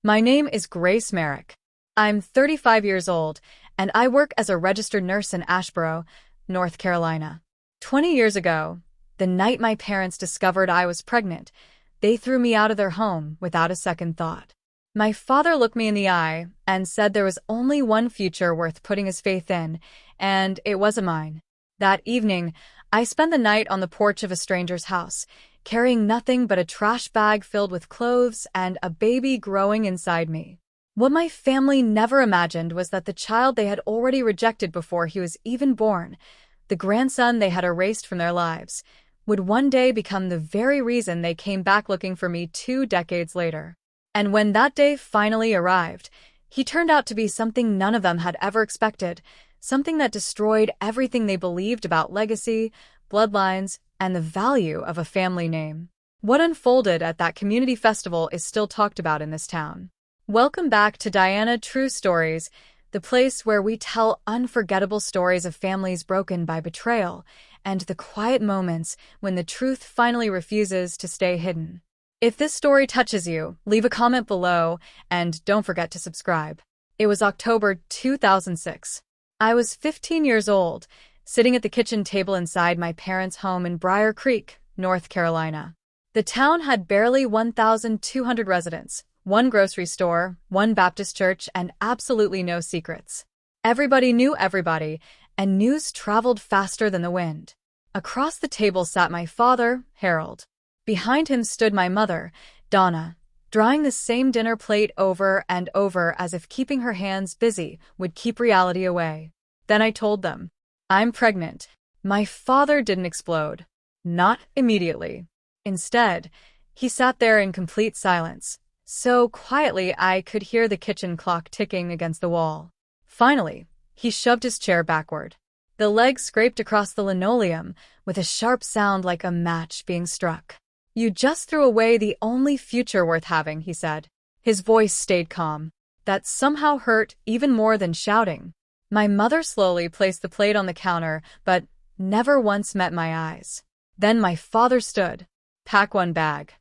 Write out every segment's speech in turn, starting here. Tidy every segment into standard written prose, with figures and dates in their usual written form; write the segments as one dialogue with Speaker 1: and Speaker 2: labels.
Speaker 1: My name is Grace Merrick. I'm 35 years old, and I work as a registered nurse in Asheboro, North Carolina. 20 years ago, the night my parents discovered I was pregnant, they threw me out of their home without a second thought. My father looked me in the eye and said there was only one future worth putting his faith in, and it wasn't mine. That evening, I spent the night on the porch of a stranger's house, carrying nothing but a trash bag filled with clothes and a baby growing inside me. What my family never imagined was that the child they had already rejected before he was even born, the grandson they had erased from their lives, would one day become the very reason they came back looking for me 2 decades later. And when that day finally arrived, he turned out to be something none of them had ever expected, something that destroyed everything they believed about legacy, bloodlines, and the value of a family name. What unfolded at that community festival is still talked about in this town. Welcome back to Diana True Stories, the place where we tell unforgettable stories of families broken by betrayal and the quiet moments when the truth finally refuses to stay hidden. If this story touches you, leave a comment below and don't forget to subscribe. It was October 2006. I was 15 years old, sitting at the kitchen table inside my parents' home in Briar Creek, North Carolina. The town had barely 1,200 residents, one grocery store, one Baptist church, and absolutely no secrets. Everybody knew everybody, and news traveled faster than the wind. Across the table sat my father, Harold. Behind him stood my mother, Donna, drawing the same dinner plate over and over as if keeping her hands busy would keep reality away. Then I told them, "I'm pregnant." My father didn't explode. Not immediately. Instead, he sat there in complete silence, so quietly I could hear the kitchen clock ticking against the wall. Finally, he shoved his chair backward. The leg scraped across the linoleum with a sharp sound like a match being struck. "You just threw away the only future worth having," he said. His voice stayed calm. That somehow hurt even more than shouting. My mother slowly placed the plate on the counter, but never once met my eyes. Then my father stood. "Pack one bag.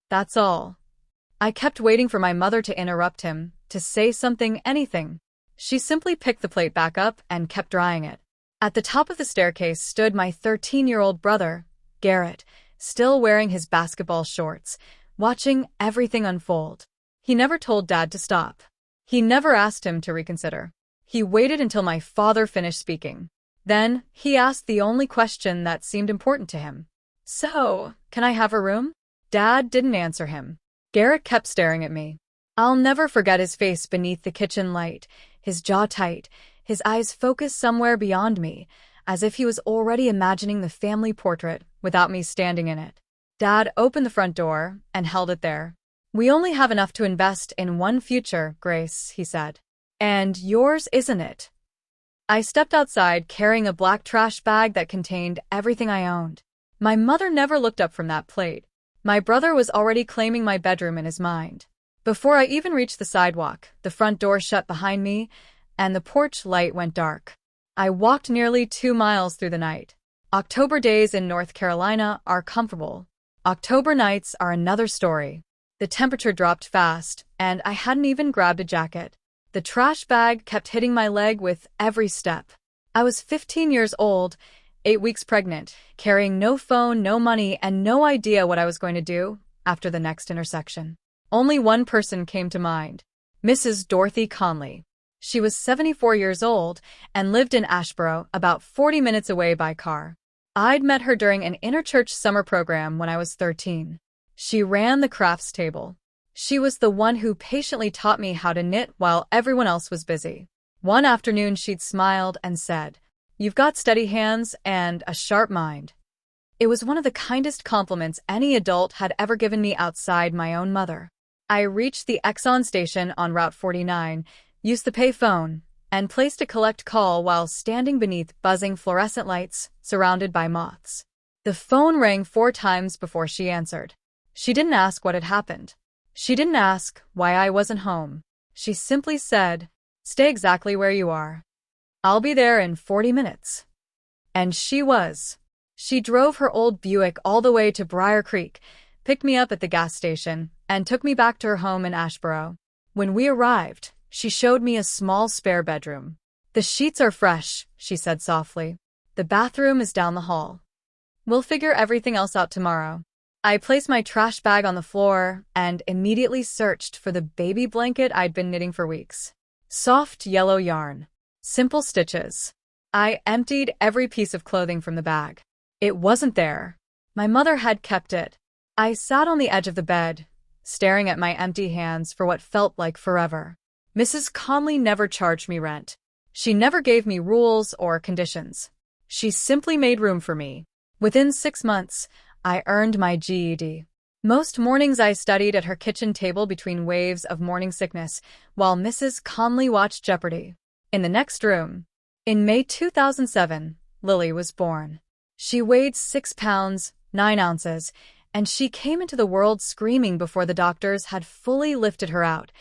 Speaker 1: That's all." I kept waiting for my mother to interrupt him, to say something, anything. She simply picked the plate back up and kept drying it. At the top of the staircase stood my 13-year-old brother, Garrett, still wearing his basketball shorts, watching everything unfold. He never told Dad to stop. He never asked him to reconsider. He waited until my father finished speaking. Then, he asked the only question that seemed important to him. "So, can I have a room?" Dad didn't answer him. Garrett kept staring at me. I'll never forget his face beneath the kitchen light, his jaw tight, his eyes focused somewhere beyond me, as if he was already imagining the family portrait without me standing in it. Dad opened the front door and held it there. "We only have enough to invest in one future, Grace," he said. "And yours isn't it?" I stepped outside carrying a black trash bag that contained everything I owned. My mother never looked up from that plate. My brother was already claiming my bedroom in his mind. Before I even reached the sidewalk, the front door shut behind me, and the porch light went dark. I walked nearly 2 miles through the night. October days in North Carolina are comfortable. October nights are another story. The temperature dropped fast, and I hadn't even grabbed a jacket. The trash bag kept hitting my leg with every step. I was 15 years old, 8 weeks pregnant, carrying no phone, no money, and no idea what I was going to do after the next intersection. Only one person came to mind: Mrs. Dorothy Conley. She was 74 years old and lived in Asheboro, about 40 minutes away by car. I'd met her during an interchurch summer program when I was 13. She ran the crafts table. She was the one who patiently taught me how to knit while everyone else was busy. One afternoon she'd smiled and said, "You've got steady hands and a sharp mind." It was one of the kindest compliments any adult had ever given me outside my own mother. I reached the Exxon station on Route 49, used the pay phone, and placed a collect call while standing beneath buzzing fluorescent lights, surrounded by moths. The phone rang 4 times before she answered. She didn't ask what had happened. She didn't ask why I wasn't home. She simply said, "Stay exactly where you are. I'll be there in 40 minutes. And she was. She drove her old Buick all the way to Briar Creek, picked me up at the gas station, and took me back to her home in Asheboro. When we arrived, she showed me a small spare bedroom. "The sheets are fresh," she said softly. "The bathroom is down the hall. We'll figure everything else out tomorrow." I placed my trash bag on the floor and immediately searched for the baby blanket I'd been knitting for weeks. Soft yellow yarn. Simple stitches. I emptied every piece of clothing from the bag. It wasn't there. My mother had kept it. I sat on the edge of the bed, staring at my empty hands for what felt like forever. Mrs. Conley never charged me rent. She never gave me rules or conditions. She simply made room for me. Within 6 months, I earned my GED. Most mornings I studied at her kitchen table between waves of morning sickness, while Mrs. Conley watched Jeopardy! In the next room. In May 2007, Lily was born. She weighed 6 pounds, 9 ounces, and she came into the world screaming before the doctors had fully lifted her out,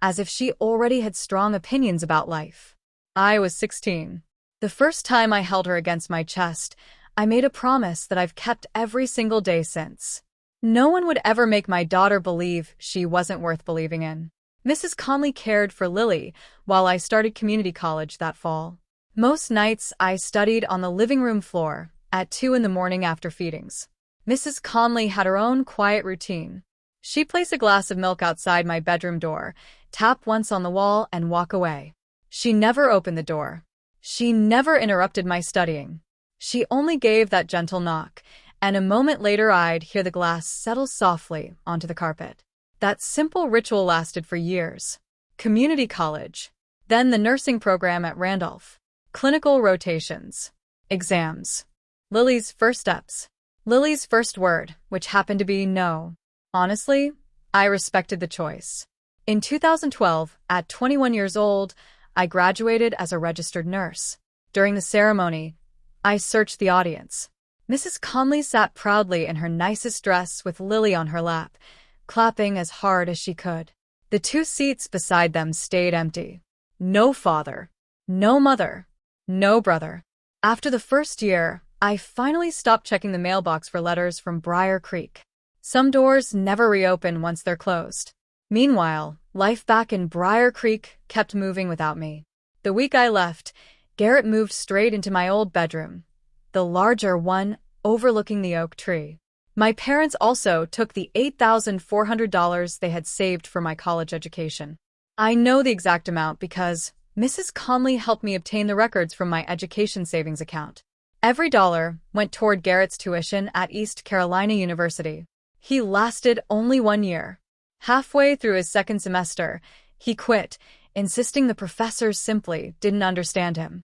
Speaker 1: as if she already had strong opinions about life. I was 16. The first time I held her against my chest, I made a promise that I've kept every single day since. No one would ever make my daughter believe she wasn't worth believing in. Mrs. Conley cared for Lily while I started community college that fall. Most nights I studied on the living room floor at 2 in the morning after feedings. Mrs. Conley had her own quiet routine. She'd place a glass of milk outside my bedroom door, tap once on the wall, and walk away. She never opened the door. She never interrupted my studying. She only gave that gentle knock, and a moment later I'd hear the glass settle softly onto the carpet. That simple ritual lasted for years. Community college. Then the nursing program at Randolph. Clinical rotations. Exams. Lily's first steps. Lily's first word, which happened to be no. Honestly, I respected the choice. In 2012, at 21 years old, I graduated as a registered nurse. During the ceremony, I searched the audience. Mrs. Conley sat proudly in her nicest dress with Lily on her lap, clapping as hard as she could. The 2 seats beside them stayed empty. No father, no mother, no brother. After the first year, I finally stopped checking the mailbox for letters from Briar Creek. Some doors never reopen once they're closed. Meanwhile, life back in Briar Creek kept moving without me. The week I left, Garrett moved straight into my old bedroom, the larger one overlooking the oak tree. My parents also took the $8,400 they had saved for my college education. I know the exact amount because Mrs. Conley helped me obtain the records from my education savings account. Every dollar went toward Garrett's tuition at East Carolina University. He lasted only 1 year. Halfway through his second semester, he quit, insisting the professors simply didn't understand him.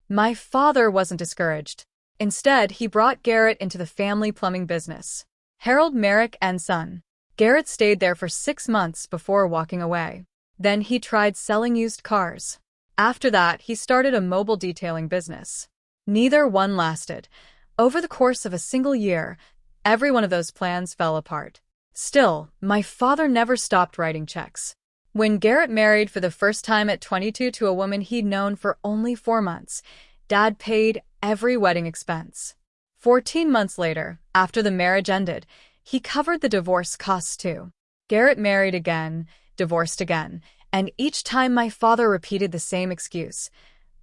Speaker 1: My father wasn't discouraged. Instead, he brought Garrett into the family plumbing business. Harold Merrick and Son. Garrett stayed there for 6 months before walking away. Then he tried selling used cars. After that, he started a mobile detailing business. Neither one lasted. Over the course of a single year, every one of those plans fell apart. Still, my father never stopped writing checks. When Garrett married for the first time at 22 to a woman he'd known for only 4 months, Dad paid every wedding expense. 14 months later, after the marriage ended, he covered the divorce costs too. Garrett married again, divorced again, and each time my father repeated the same excuse.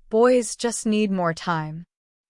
Speaker 1: Boys just need more time.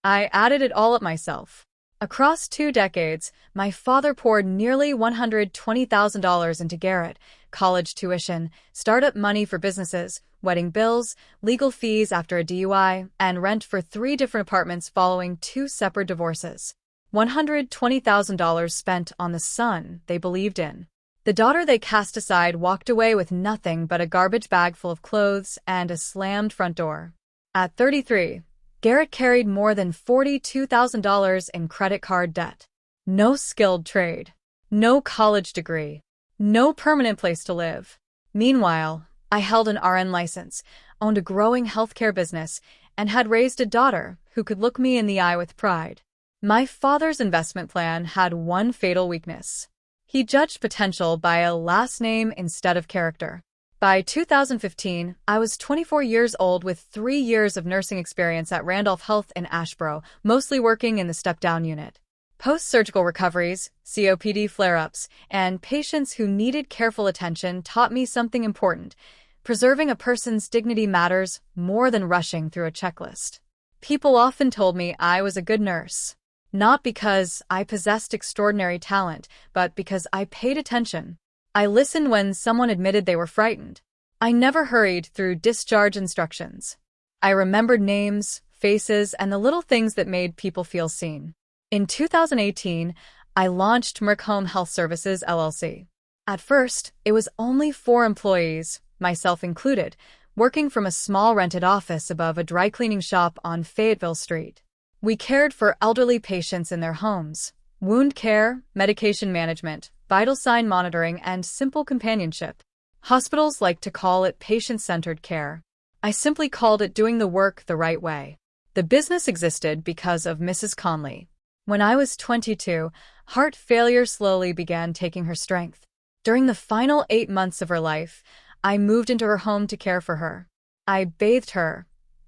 Speaker 1: I added it all up myself. Across 2 decades, my father poured nearly $120,000 into Garrett, college tuition, startup money for businesses, wedding bills, legal fees after a DUI, and rent for 3 different apartments following 2 separate divorces. $120,000 spent on the son they believed in. The daughter they cast aside walked away with nothing but a garbage bag full of clothes and a slammed front door. At 33, Garrett carried more than $42,000 in credit card debt. No skilled trade. No college degree. No permanent place to live. Meanwhile, I held an RN license, owned a growing healthcare business, and had raised a daughter who could look me in the eye with pride. My father's investment plan had one fatal weakness. He judged potential by a last name instead of character. By 2015, I was 24 years old with 3 years of nursing experience at Randolph Health in Asheboro, mostly working in the step-down unit. Post-surgical recoveries, COPD flare-ups, and patients who needed careful attention taught me something important. Preserving a person's dignity matters more than rushing through a checklist. People often told me I was a good nurse. Not because I possessed extraordinary talent, but because I paid attention. I listened when someone admitted they were frightened. I never hurried through discharge instructions. I remembered names, faces, and the little things that made people feel seen. In 2018, I launched Merck Home Health Services, LLC. At first, it was only 4 employees, myself included, working from a small rented office above a dry cleaning shop on Fayetteville Street. We cared for elderly patients in their homes, wound care, medication management, vital sign monitoring, and simple companionship. Hospitals like to call it patient-centered care. I simply called it doing the work the right way. The business existed because of Mrs. Conley. When I was 22, heart failure slowly began taking her strength. During the final 8 months of her life, I moved into her home to care for her. I bathed her,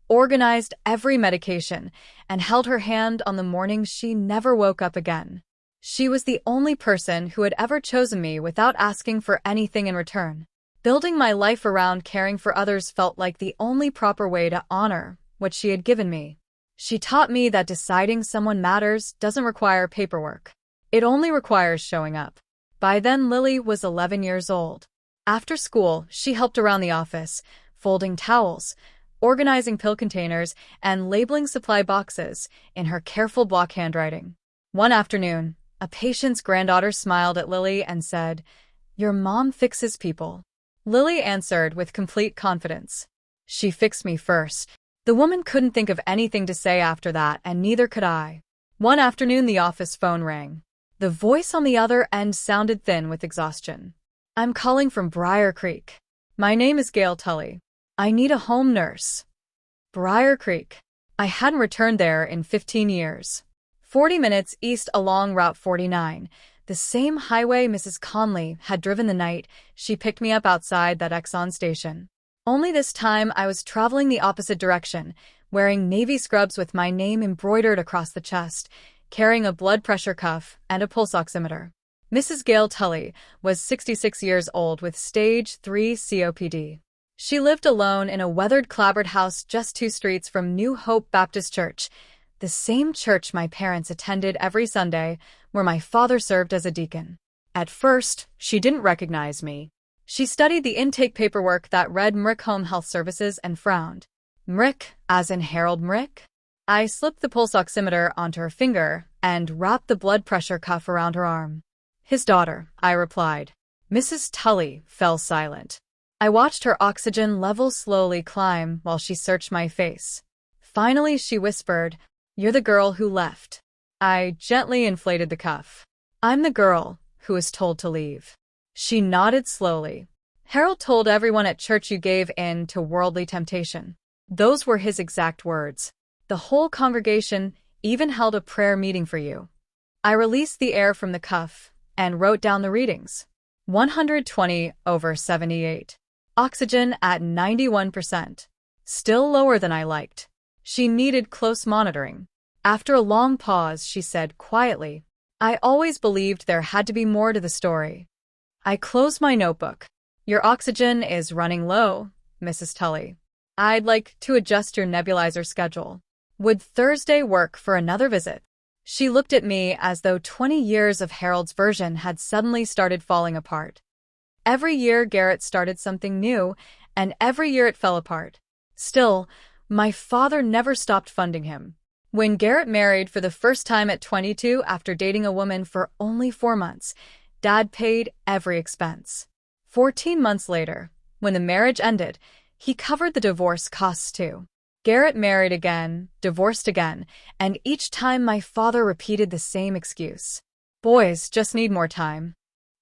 Speaker 1: organized every medication, and held her hand on the mornings she never woke up again. She was the only person who had ever chosen me without asking for anything in return. Building my life around caring for others felt like the only proper way to honor what she had given me. She taught me that deciding someone matters doesn't require paperwork. It only requires showing up. By then, Lily was 11 years old. After school, she helped around the office, folding towels, organizing pill containers, and labeling supply boxes in her careful block handwriting. One afternoon, a patient's granddaughter smiled at Lily and said, "Your mom fixes people." Lily answered with complete confidence, "She fixed me first." The woman couldn't think of anything to say after that, and neither could I. One afternoon, the office phone rang. The voice on the other end sounded thin with exhaustion. "I'm calling from Briar Creek. My name is Gail Tully. I need a home nurse." Briar Creek. I hadn't returned there in 15 years. 40 minutes east along Route 49, the same highway Mrs. Conley had driven the night she picked me up outside that Exxon station. Only this time I was traveling the opposite direction, wearing navy scrubs with my name embroidered across the chest, carrying a blood pressure cuff and a pulse oximeter. Mrs. Gail Tully was 66 years old with stage 3 COPD. She lived alone in a weathered clapboard house just 2 streets from New Hope Baptist Church, the same church my parents attended every Sunday, where my father served as a deacon. At first, she didn't recognize me. She studied the intake paperwork that read Merck Home Health Services and frowned. Mrick, as in Harold Mrick? I slipped the pulse oximeter onto her finger and wrapped the blood pressure cuff around her arm. "His daughter," I replied. Mrs. Tully fell silent. I watched her oxygen level slowly climb while she searched my face. Finally, she whispered, "You're the girl who left." I gently inflated the cuff. "I'm the girl who was told to leave." She nodded slowly. "Harold told everyone at church you gave in to worldly temptation." Those were his exact words. "The whole congregation even held a prayer meeting for you." I released the air from the cuff and wrote down the readings. 120/78. Oxygen at 91%. Still lower than I liked. She needed close monitoring. After a long pause, she said quietly, "I always believed there had to be more to the story." I closed my notebook. "Your oxygen is running low, Mrs. Tully. I'd like to adjust your nebulizer schedule. Would Thursday work for another visit?" She looked at me as though 20 years of Harold's version had suddenly started falling apart. Every year Garrett started something new, and every year it fell apart. Still, my father never stopped funding him. When Garrett married for the first time at 22 after dating a woman for only 4 months, Dad paid every expense. 14 months later, when the marriage ended, he covered the divorce costs too. Garrett married again, divorced again, and each time my father repeated the same excuse. "Boys just need more time."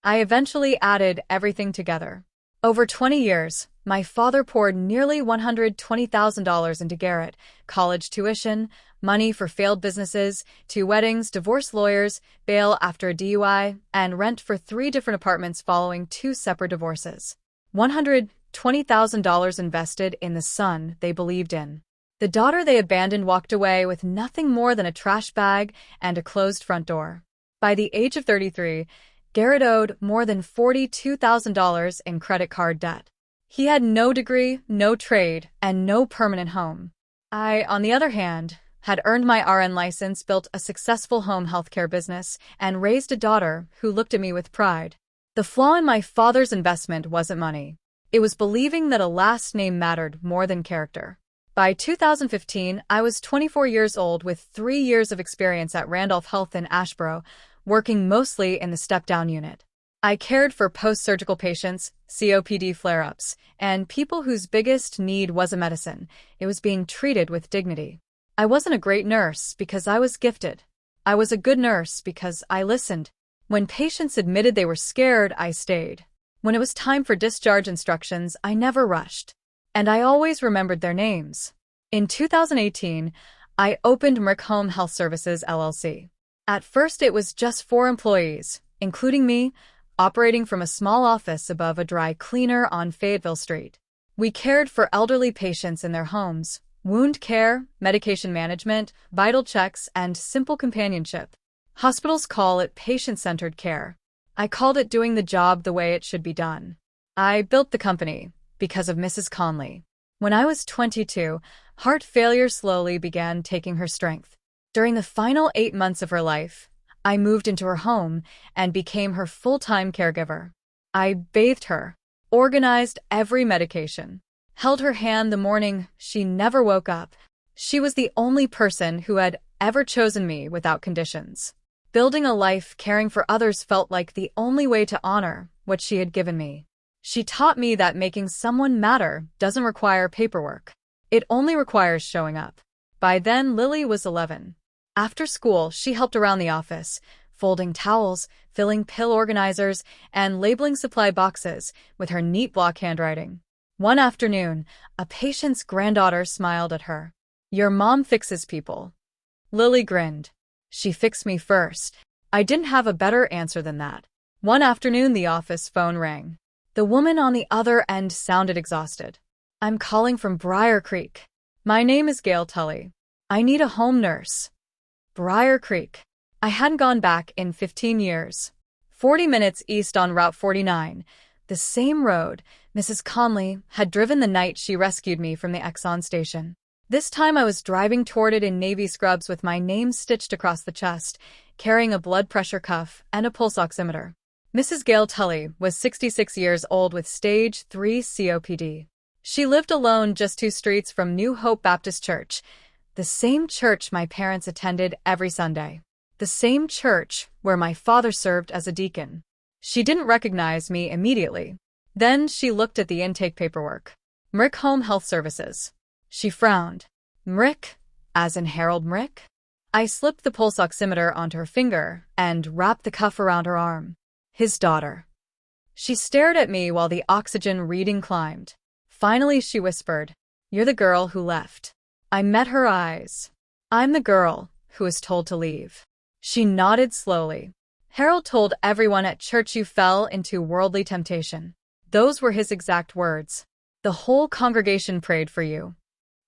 Speaker 1: I eventually added everything together. Over 20 years, my father poured nearly $120,000 into Garrett: college tuition, money for failed businesses, 2 weddings, divorce lawyers, bail after a DUI, and rent for 3 different apartments following 2 separate divorces. $120,000 invested in the son they believed in. The daughter they abandoned walked away with nothing more than a trash bag and a closed front door. By the age of 33, Garrett owed more than $42,000 in credit card debt. He had no degree, no trade, and no permanent home. I, on the other hand, had earned my RN license, built a successful home healthcare business, and raised a daughter who looked at me with pride. The flaw in my father's investment wasn't money. It was believing that a last name mattered more than character. By 2015, I was 24 years old with 3 years of experience at Randolph Health in Ashboro, working mostly in the step-down unit. I cared for post-surgical patients, COPD flare-ups, and people whose biggest need wasn't medicine. It was being treated with dignity. I wasn't a great nurse because I was gifted. I was a good nurse because I listened. When patients admitted they were scared, I stayed. When it was time for discharge instructions, I never rushed. And I always remembered their names. In 2018, I opened Merck Home Health Services, LLC. At first, it was just 4 employees, including me, operating from a small office above a dry cleaner on Fayetteville Street. We cared for elderly patients in their homes, wound care, medication management, vital checks, and simple companionship. Hospitals call it patient-centered care. I called it doing the job the way it should be done. I built the company because of Mrs. Conley. When I was 22, heart failure slowly began taking her strength. During the final 8 months of her life, I moved into her home and became her full-time caregiver. I bathed her, organized every medication, held her hand the morning she never woke up. She was the only person who had ever chosen me without conditions. Building a life caring for others felt like the only way to honor what she had given me. She taught me that making someone matter doesn't require paperwork. It only requires showing up. By then, Lily was 11. After school, she helped around the office, folding towels, filling pill organizers, and labeling supply boxes with her neat block handwriting. One afternoon, a patient's granddaughter smiled at her. "Your mom fixes people." Lily grinned. "She fixed me first." I didn't have a better answer than that. One afternoon, the office phone rang. The woman on the other end sounded exhausted. "I'm calling from Briar Creek. My name is Gail Tully. I need a home nurse." Briar Creek. I hadn't gone back in 15 years. 40 minutes east on Route 49, the same road Mrs. Conley had driven the night she rescued me from the Exxon station. This time I was driving toward it in navy scrubs with my name stitched across the chest, carrying a blood pressure cuff and a pulse oximeter. Mrs. Gail Tully was 66 years old with stage 3 COPD. She lived alone just 2 streets from New Hope Baptist Church, the same church my parents attended every Sunday. The same church where my father served as a deacon. She didn't recognize me immediately. Then she looked at the intake paperwork. Merck Home Health Services. She frowned. Mrick, as in Harold Mrick? I slipped the pulse oximeter onto her finger and wrapped the cuff around her arm. His daughter. She stared at me while the oxygen reading climbed. Finally, she whispered, "You're the girl who left." I met her eyes. "I'm the girl who was told to leave." She nodded slowly. "Harold told everyone at church you fell into worldly temptation." Those were his exact words. "The whole congregation prayed for you."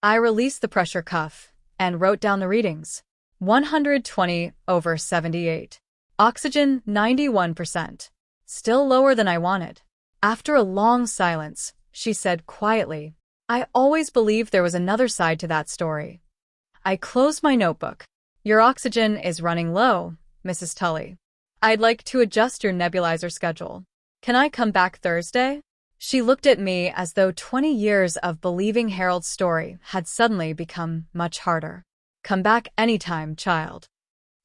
Speaker 1: I released the pressure cuff and wrote down the readings. 120/78. Oxygen 91%. Still lower than I wanted. After a long silence, she said quietly, "I always believed there was another side to that story." I closed my notebook. "Your oxygen is running low, Mrs. Tully. I'd like to adjust your nebulizer schedule. Can I come back Thursday?" She looked at me as though 20 years of believing Harold's story had suddenly become much harder. "Come back anytime, child."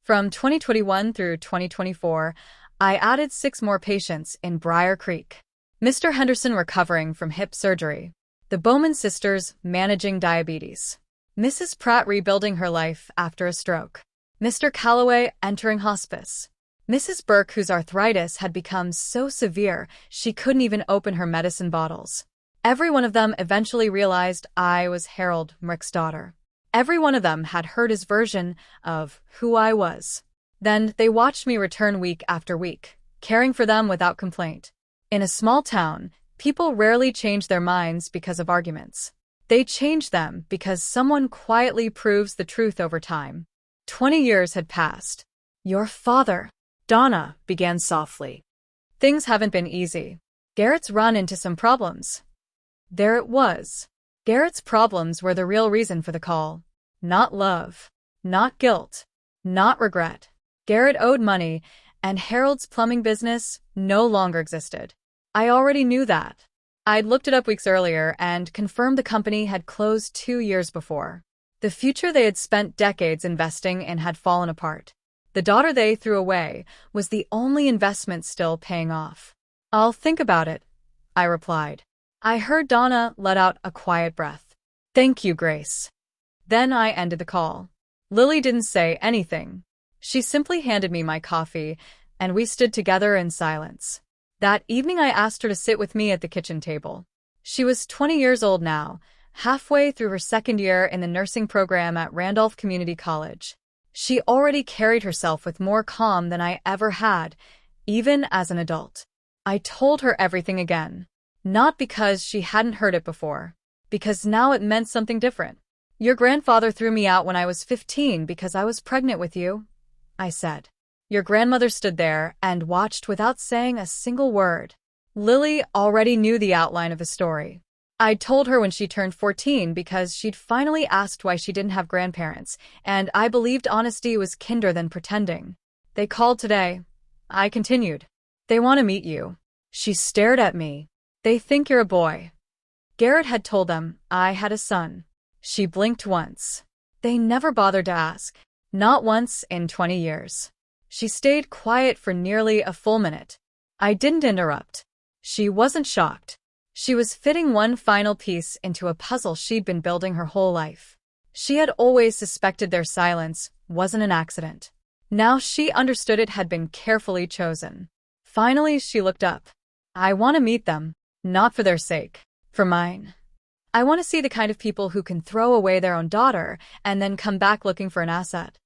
Speaker 1: From 2021 through 2024, I added 6 more patients in Briar Creek. Mr. Henderson recovering from hip surgery. The Bowman sisters managing diabetes. Mrs. Pratt rebuilding her life after a stroke. Mr. Calloway entering hospice. Mrs. Burke, whose arthritis had become so severe she couldn't even open her medicine bottles. Every one of them eventually realized I was Harold Mrick's daughter. Every one of them had heard his version of who I was. Then they watched me return week after week, caring for them without complaint. In a small town, people rarely change their minds because of arguments. They change them because someone quietly proves the truth over time. 20 years had passed. "Your father," Donna began softly. "Things haven't been easy. Garrett's run into some problems." There it was. Garrett's problems were the real reason for the call. Not love. Not guilt. Not regret. Garrett owed money, and Harold's plumbing business no longer existed. I already knew that. I'd looked it up weeks earlier and confirmed the company had closed 2 years before. The future they had spent decades investing in had fallen apart. The daughter they threw away was the only investment still paying off. "I'll think about it," I replied. I heard Donna let out a quiet breath. "Thank you, Grace." Then I ended the call. Lily didn't say anything. She simply handed me my coffee, and we stood together in silence. That evening I asked her to sit with me at the kitchen table. She was 20 years old now, halfway through her second year in the nursing program at Randolph Community College. She already carried herself with more calm than I ever had, even as an adult. I told her everything again. Not because she hadn't heard it before, because now it meant something different. "Your grandfather threw me out when I was 15 because I was pregnant with you," I said. Your grandmother stood there and watched without saying a single word. Lily already knew the outline of the story. I'd told her when she turned 14 because she'd finally asked why she didn't have grandparents, and I believed honesty was kinder than pretending. "They called today," I continued. "They want to meet you." She stared at me. "They think you're a boy." Garrett had told them I had a son. She blinked once. They never bothered to ask. Not once in 20 years. She stayed quiet for nearly a full minute. I didn't interrupt. She wasn't shocked. She was fitting one final piece into a puzzle she'd been building her whole life. She had always suspected their silence wasn't an accident. Now she understood it had been carefully chosen. Finally, she looked up. "I want to meet them, not for their sake, for mine. I want to see the kind of people who can throw away their own daughter and then come back looking for an asset."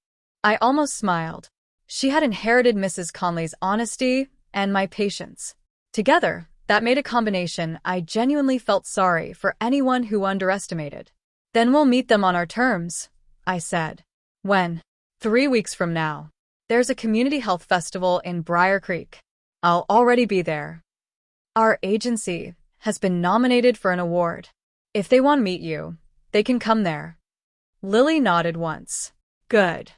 Speaker 1: I almost smiled. She had inherited Mrs. Conley's honesty and my patience. Together, that made a combination I genuinely felt sorry for anyone who underestimated. "Then we'll meet them on our terms," I said. "When?" "3 weeks from now. There's a community health festival in Briar Creek. I'll already be there. Our agency has been nominated for an award. If they want to meet you, they can come there." Lily nodded once. "Good.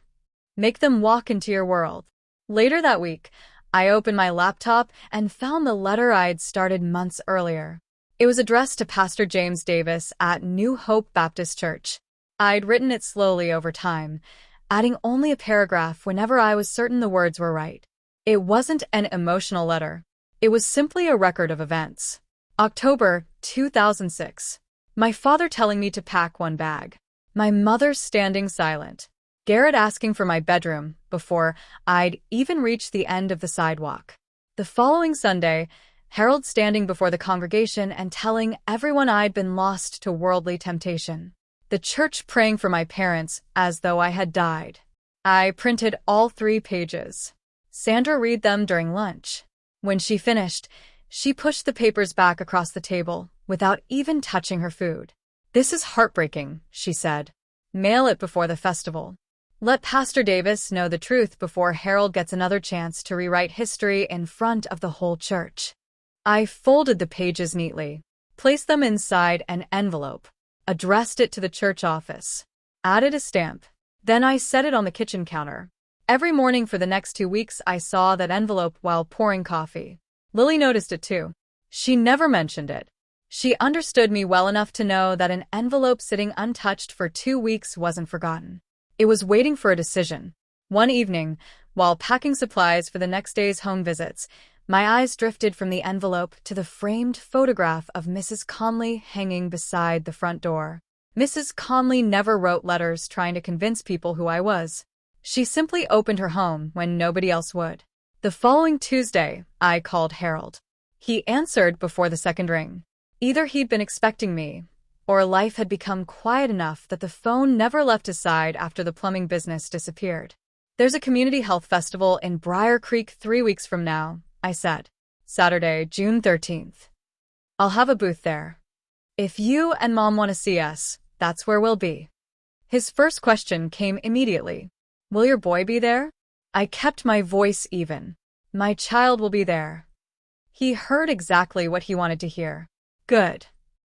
Speaker 1: Make them walk into your world." Later that week, I opened my laptop and found the letter I'd started months earlier. It was addressed to Pastor James Davis at New Hope Baptist Church. I'd written it slowly over time, adding only a paragraph whenever I was certain the words were right. It wasn't an emotional letter. It was simply a record of events. October 2006. My father telling me to pack one bag. My mother standing silent. Garrett asking for my bedroom before I'd even reached the end of the sidewalk. The following Sunday, Harold standing before the congregation and telling everyone I'd been lost to worldly temptation. The church praying for my parents as though I had died. I printed all 3 pages. Sandra read them during lunch. When she finished, she pushed the papers back across the table without even touching her food. "This is heartbreaking," she said. "Mail it before the festival. Let Pastor Davis know the truth before Harold gets another chance to rewrite history in front of the whole church." I folded the pages neatly, placed them inside an envelope, addressed it to the church office, added a stamp. Then I set it on the kitchen counter. Every morning for the next 2 weeks I saw that envelope while pouring coffee. Lily noticed it too. She never mentioned it. She understood me well enough to know that an envelope sitting untouched for 2 weeks wasn't forgotten. It was waiting for a decision. One evening, while packing supplies for the next day's home visits, my eyes drifted from the envelope to the framed photograph of Mrs. Conley hanging beside the front door. Mrs. Conley never wrote letters trying to convince people who I was. She simply opened her home when nobody else would. The following Tuesday, I called Harold. He answered before the second ring. Either he'd been expecting me, or life had become quiet enough that the phone never left his side after the plumbing business disappeared. "There's a community health festival in Briar Creek 3 weeks from now," I said. "Saturday, June 13th. I'll have a booth there. If you and Mom want to see us, that's where we'll be." His first question came immediately. "Will your boy be there?" I kept my voice even. "My child will be there." He heard exactly what he wanted to hear. Good.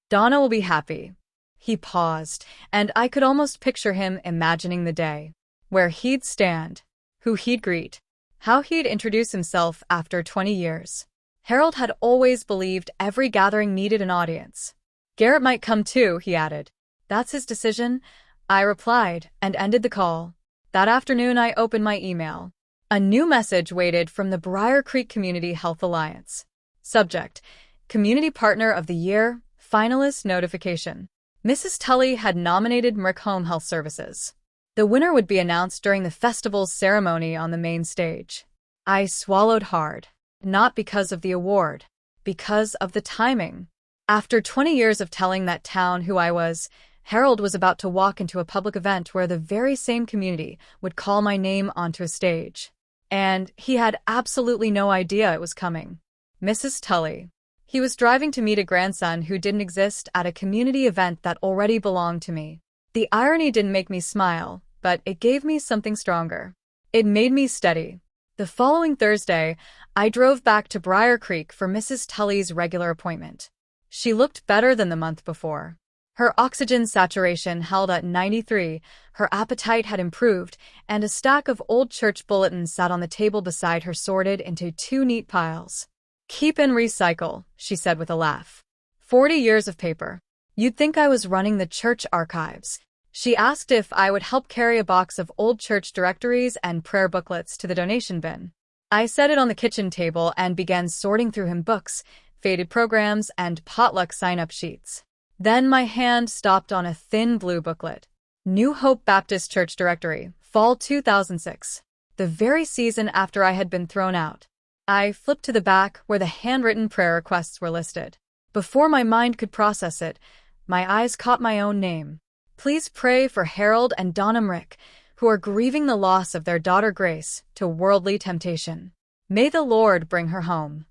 Speaker 1: Donna will be happy. He paused, and I could almost picture him imagining the day. Where he'd stand, who he'd greet, how he'd introduce himself after 20 years. Harold had always believed every gathering needed an audience. Garrett might come too, he added. That's his decision, I replied, and ended the call. That afternoon I opened my email. A new message waited from the Briar Creek Community Health Alliance. Subject: Community Partner of the Year, Finalist Notification. Mrs. Tully had nominated Merck Home Health Services. The winner would be announced during the festival's ceremony on the main stage. I swallowed hard. Not because of the award, because of the timing. After 20 years of telling that town who I was, Harold was about to walk into a public event where the very same community would call my name onto a stage. And he had absolutely no idea it was coming. Mrs. Tully. He was driving to meet a grandson who didn't exist at a community event that already belonged to me. The irony didn't make me smile, but it gave me something stronger. It made me steady. The following Thursday, I drove back to Briar Creek for Mrs. Tully's regular appointment. She looked better than the month before. Her oxygen saturation held at 93, her appetite had improved, and a stack of old church bulletins sat on the table beside her, sorted into 2 neat piles. Keep and recycle, she said with a laugh. 40 years of paper. You'd think I was running the church archives. She asked if I would help carry a box of old church directories and prayer booklets to the donation bin. I set it on the kitchen table and began sorting through hymn books, faded programs, and potluck sign-up sheets. Then my hand stopped on a thin blue booklet. New Hope Baptist Church Directory, Fall 2006. The very season after I had been thrown out. I flipped to the back where the handwritten prayer requests were listed. Before my mind could process it, my eyes caught my own name. Please pray for Harold and Donna Mrick, who are grieving the loss of their daughter Grace to worldly temptation. May the Lord bring her home.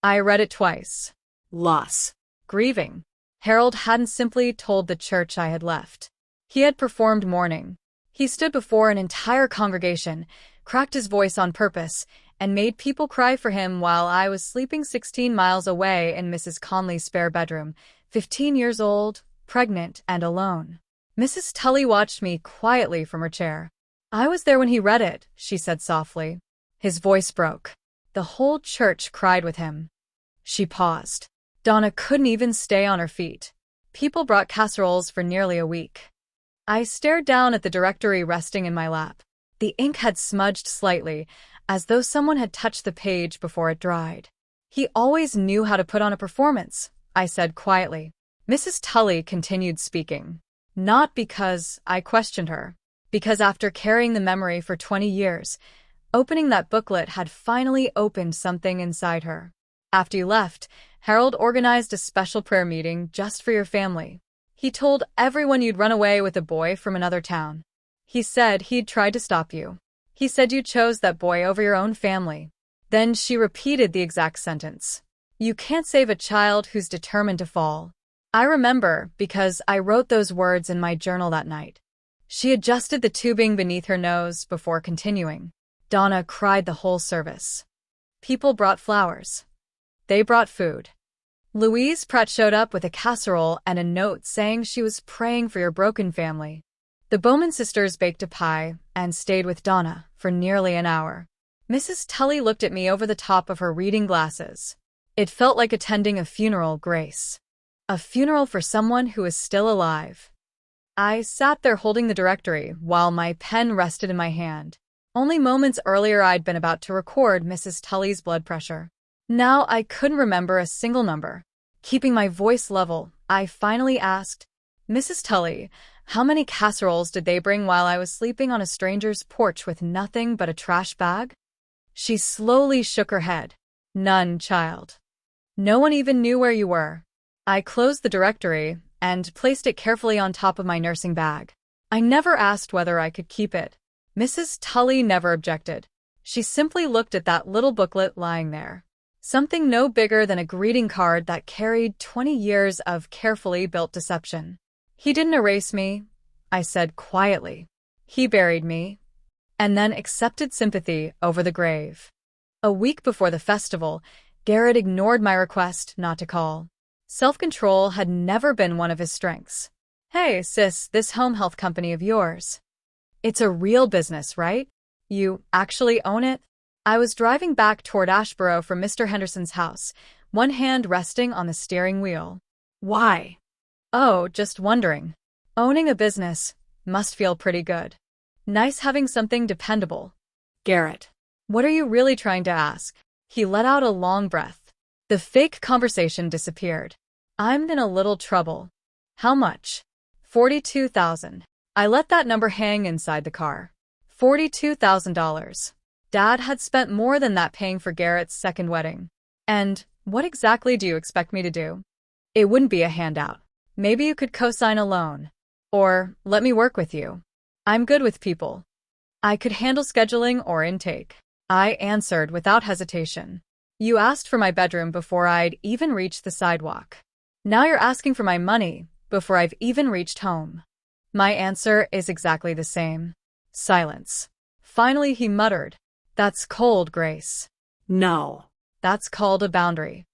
Speaker 1: I read it twice. Loss. Grieving. Harold hadn't simply told the church I had left. He had performed mourning. He stood before an entire congregation, cracked his voice on purpose, and made people cry for him while I was sleeping 16 miles away in Mrs. Conley's spare bedroom, 15 years old, pregnant, and alone. Mrs. Tully watched me quietly from her chair. I was there when he read it, she said softly. His voice broke. The whole church cried with him. She paused. Donna couldn't even stay on her feet. People brought casseroles for nearly a week. I stared down at the directory resting in my lap. The ink had smudged slightly, as though someone had touched the page before it dried. He always knew how to put on a performance, I said quietly. Mrs. Tully continued speaking. Not because I questioned her, because after carrying the memory for 20 years, opening that booklet had finally opened something inside her. After you left, Harold organized a special prayer meeting just for your family. He told everyone you'd run away with a boy from another town. He said he'd tried to stop you. He said you chose that boy over your own family. Then she repeated the exact sentence. You can't save a child who's determined to fall. I remember because I wrote those words in my journal that night. She adjusted the tubing beneath her nose before continuing. Donna cried the whole service. People brought flowers. They brought food. Louise Pratt showed up with a casserole and a note saying she was praying for your broken family. The Bowman sisters baked a pie and stayed with Donna for nearly an hour. Mrs. Tully looked at me over the top of her reading glasses. It felt like attending a funeral, Grace. A funeral for someone who is still alive. I sat there holding the directory while my pen rested in my hand. Only moments earlier I'd been about to record Mrs. Tully's blood pressure. Now I couldn't remember a single number. Keeping my voice level, I finally asked, Mrs. Tully, how many casseroles did they bring while I was sleeping on a stranger's porch with nothing but a trash bag? She slowly shook her head. None, child. No one even knew where you were. I closed the directory and placed it carefully on top of my nursing bag. I never asked whether I could keep it. Mrs. Tully never objected. She simply looked at that little booklet lying there. Something no bigger than a greeting card that carried 20 years of carefully built deception. He didn't erase me, I said quietly. He buried me, and then accepted sympathy over the grave. A week before the festival, Garrett ignored my request not to call. Self-control had never been one of his strengths. Hey, sis, this home health company of yours. It's a real business, right? You actually own it? I was driving back toward Ashboro from Mr. Henderson's house, one hand resting on the steering wheel. Why? Oh, just wondering. Owning a business must feel pretty good. Nice having something dependable. Garrett, what are you really trying to ask? He let out a long breath. The fake conversation disappeared. I'm in a little trouble. How much? $42,000. I let that number hang inside the car. $42,000. Dad had spent more than that paying for Garrett's second wedding. And what exactly do you expect me to do? It wouldn't be a handout. Maybe you could co-sign a loan. Or let me work with you. I'm good with people. I could handle scheduling or intake. I answered without hesitation. You asked for my bedroom before I'd even reached the sidewalk. Now you're asking for my money before I've even reached home. My answer is exactly the same. Silence. Finally, he muttered, "That's cold, Grace." No. That's called a boundary.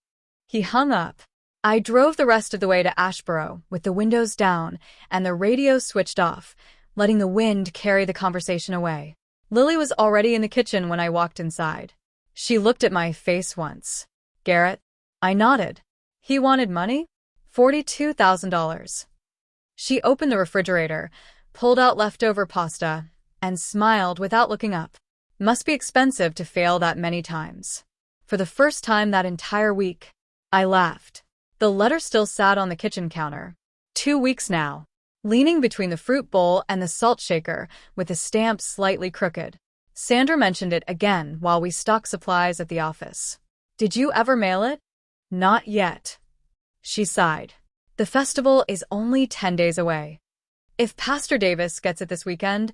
Speaker 1: He hung up. I drove the rest of the way to Ashboro with the windows down and the radio switched off, letting the wind carry the conversation away. Lily was already in the kitchen when I walked inside. She looked at my face once. Garrett? I nodded. He wanted money? $42,000. She opened the refrigerator, pulled out leftover pasta, and smiled without looking up. Must be expensive to fail that many times. For the first time that entire week, I laughed. The letter still sat on the kitchen counter. 2 weeks now. Leaning between the fruit bowl and the salt shaker, with the stamp slightly crooked. Sandra mentioned it again while we stocked supplies at the office. Did you ever mail it? Not yet. She sighed. The festival is only 10 days away. If Pastor Davis gets it this weekend,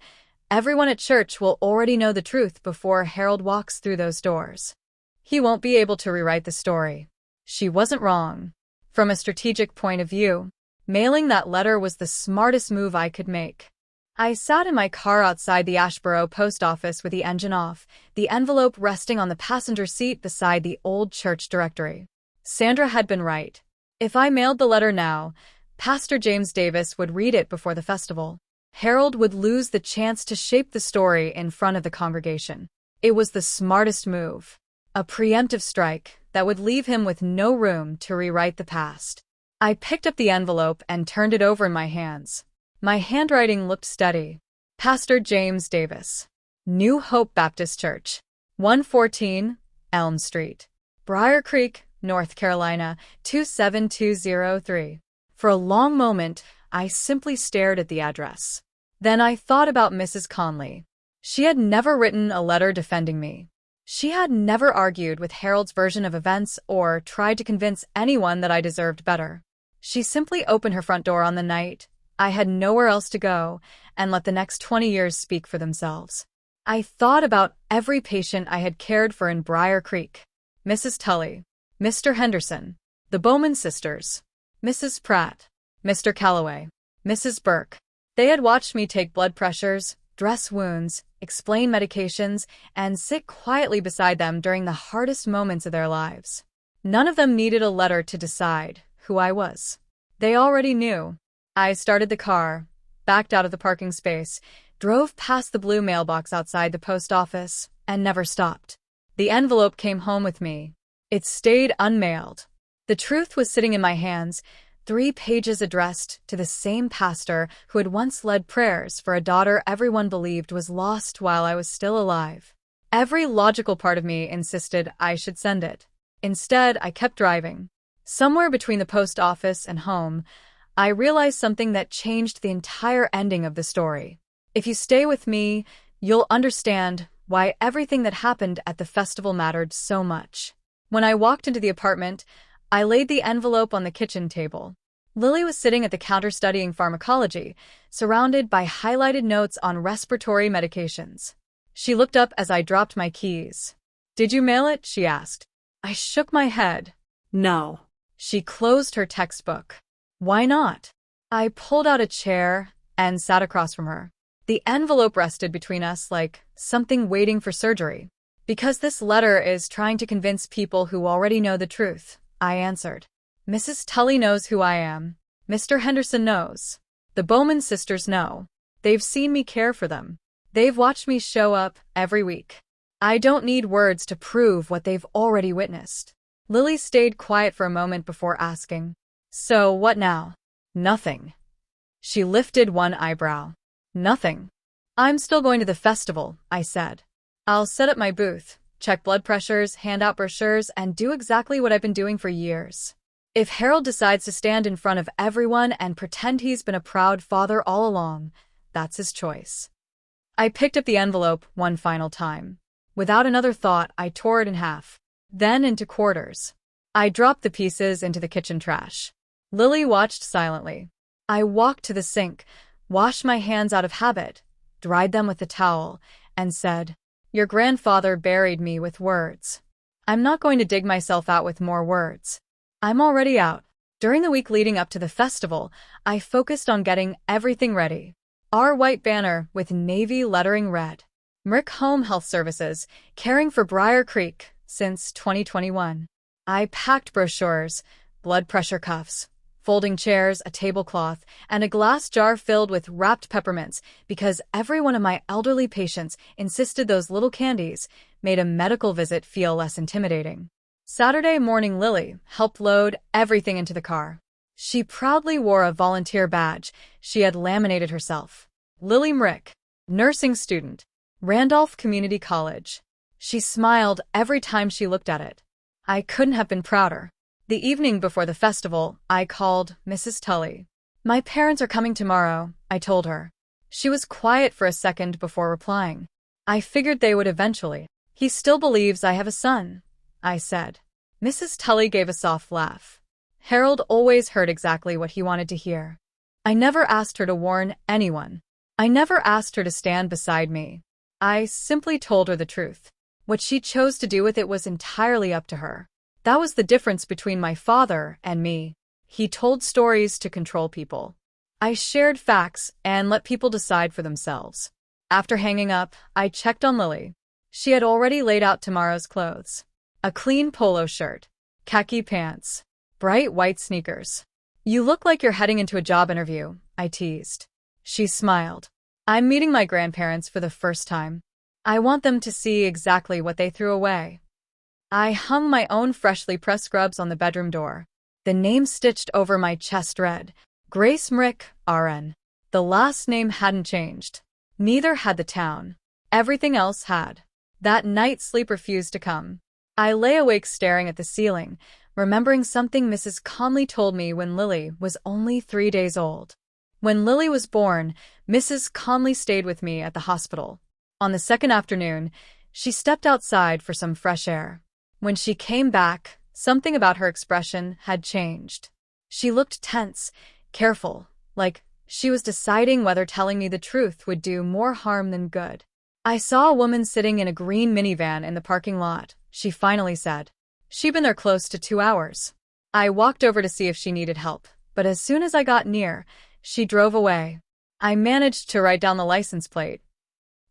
Speaker 1: everyone at church will already know the truth before Harold walks through those doors. He won't be able to rewrite the story. She wasn't wrong. From a strategic point of view, mailing that letter was the smartest move I could make. I sat in my car outside the Ashboro post office with the engine off, the envelope resting on the passenger seat beside the old church directory. Sandra had been right. If I mailed the letter now, Pastor James Davis would read it before the festival. Harold would lose the chance to shape the story in front of the congregation. It was the smartest move. A preemptive strike that would leave him with no room to rewrite the past. I picked up the envelope and turned it over in my hands. My handwriting looked steady. Pastor James Davis. New Hope Baptist Church. 114 Elm Street. Briar Creek, North Carolina, 27203. For a long moment, I simply stared at the address. Then I thought about Mrs. Conley. She had never written a letter defending me. She had never argued with Harold's version of events or tried to convince anyone that I deserved better. She simply opened her front door on the night I had nowhere else to go and let the next 20 years speak for themselves. I thought about every patient I had cared for in Briar Creek. Mrs. Tully, Mr. Henderson, the Bowman sisters, Mrs. Pratt, Mr. Calloway, Mrs. Burke. They had watched me take blood pressures, dress wounds, explain medications, and sit quietly beside them during the hardest moments of their lives. None of them needed a letter to decide who I was. They already knew. I started the car, backed out of the parking space, drove past the blue mailbox outside the post office, and never stopped. The envelope came home with me. It stayed unmailed. The truth was sitting in my hands, 3 pages addressed to the same pastor who had once led prayers for a daughter everyone believed was lost while I was still alive. Every logical part of me insisted I should send it. Instead, I kept driving. Somewhere between the post office and home, I realized something that changed the entire ending of the story. If you stay with me, you'll understand why everything that happened at the festival mattered so much. When I walked into the apartment, I laid the envelope on the kitchen table. Lily was sitting at the counter studying pharmacology, surrounded by highlighted notes on respiratory medications. She looked up as I dropped my keys. "Did you mail it?" she asked. I shook my head. "No." She closed her textbook. "Why not?" I pulled out a chair and sat across from her. The envelope rested between us like something waiting for surgery. "Because this letter is trying to convince people who already know the truth," I answered. Mrs. Tully knows who I am. Mr. Henderson knows. The Bowman sisters know. They've seen me care for them. They've watched me show up every week. I don't need words to prove what they've already witnessed. Lily stayed quiet for a moment before asking, "So what now?" "Nothing." She lifted one eyebrow. "Nothing. I'm still going to the festival," I said. "I'll set up my booth, check blood pressures, hand out brochures, and do exactly what I've been doing for years. If Harold decides to stand in front of everyone and pretend he's been a proud father all along, that's his choice." I picked up the envelope one final time. Without another thought, I tore it in half, then into quarters. I dropped the pieces into the kitchen trash. Lily watched silently. I walked to the sink, washed my hands out of habit, dried them with a towel, and said, "Your grandfather buried me with words. I'm not going to dig myself out with more words. I'm already out." During the week leading up to the festival, I focused on getting everything ready. Our white banner with navy lettering read, "MRIC Home Health Services, caring for Briar Creek since 2021. I packed brochures, blood pressure cuffs, folding chairs, a tablecloth, and a glass jar filled with wrapped peppermints because every one of my elderly patients insisted those little candies made a medical visit feel less intimidating. Saturday morning, Lily helped load everything into the car. She proudly wore a volunteer badge she had laminated herself. Lily Mrick, nursing student, Randolph Community College. She smiled every time she looked at it. I couldn't have been prouder. The evening before the festival, I called Mrs. Tully. "My parents are coming tomorrow," I told her. She was quiet for a second before replying. "I figured they would eventually." "He still believes I have a son," I said. Mrs. Tully gave a soft laugh. Harold always heard exactly what he wanted to hear. I never asked her to warn anyone. I never asked her to stand beside me. I simply told her the truth. What she chose to do with it was entirely up to her. That was the difference between my father and me. He told stories to control people. I shared facts and let people decide for themselves. After hanging up, I checked on Lily. She had already laid out tomorrow's clothes. A clean polo shirt, khaki pants, bright white sneakers. "You look like you're heading into a job interview," I teased. She smiled. "I'm meeting my grandparents for the first time. I want them to see exactly what they threw away." I hung my own freshly pressed scrubs on the bedroom door. The name stitched over my chest read, Grace Mrick, RN. The last name hadn't changed. Neither had the town. Everything else had. That night, sleep refused to come. I lay awake staring at the ceiling, remembering something Mrs. Conley told me when Lily was only 3 days old. When Lily was born, Mrs. Conley stayed with me at the hospital. On the second afternoon, she stepped outside for some fresh air. When she came back, something about her expression had changed. She looked tense, careful, like she was deciding whether telling me the truth would do more harm than good. "I saw a woman sitting in a green minivan in the parking lot," she finally said. "She'd been there close to 2 hours. I walked over to see if she needed help, but as soon as I got near, she drove away. I managed to write down the license plate.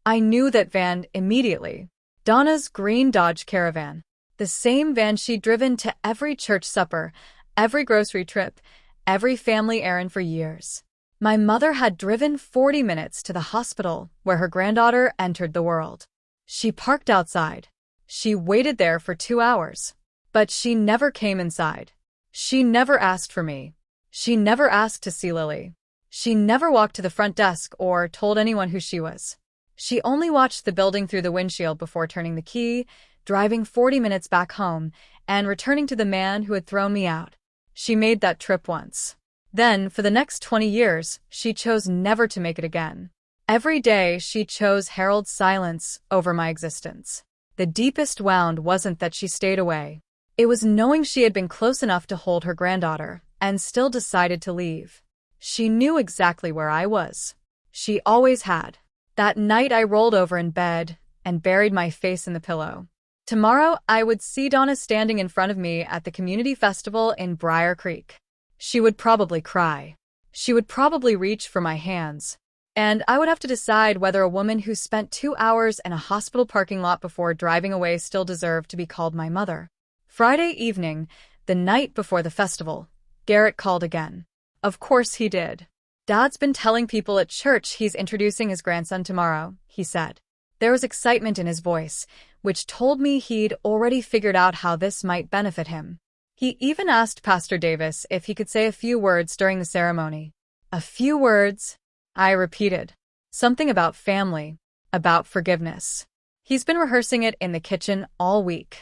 Speaker 1: I knew that van immediately. Donna's green Dodge Caravan. The same van she'd driven to every church supper, every grocery trip, every family errand for years. My mother had driven 40 minutes to the hospital where her granddaughter entered the world. She parked outside. She waited there for 2 hours. But she never came inside. She never asked for me. She never asked to see Lily. She never walked to the front desk or told anyone who she was. She only watched the building through the windshield before turning the key, driving 40 minutes back home, and returning to the man who had thrown me out. She made that trip once. Then, for the next 20 years, she chose never to make it again. Every day, she chose Harold's silence over my existence. The deepest wound wasn't that she stayed away. It was knowing she had been close enough to hold her granddaughter and still decided to leave. She knew exactly where I was. She always had. That night, I rolled over in bed and buried my face in the pillow. Tomorrow, I would see Donna standing in front of me at the community festival in Briar Creek. She would probably cry. She would probably reach for my hands. And I would have to decide whether a woman who spent 2 hours in a hospital parking lot before driving away still deserved to be called my mother. Friday evening, The night before the festival, Garrett called again. Of course he did. Dad's been telling people at church he's introducing his grandson tomorrow, he said. There was excitement in his voice, which told me he'd already figured out how this might benefit him. He even asked Pastor Davis if he could say a few words during the ceremony. A few words, I repeated. Something about family, about forgiveness. He's been rehearsing it in the kitchen all week.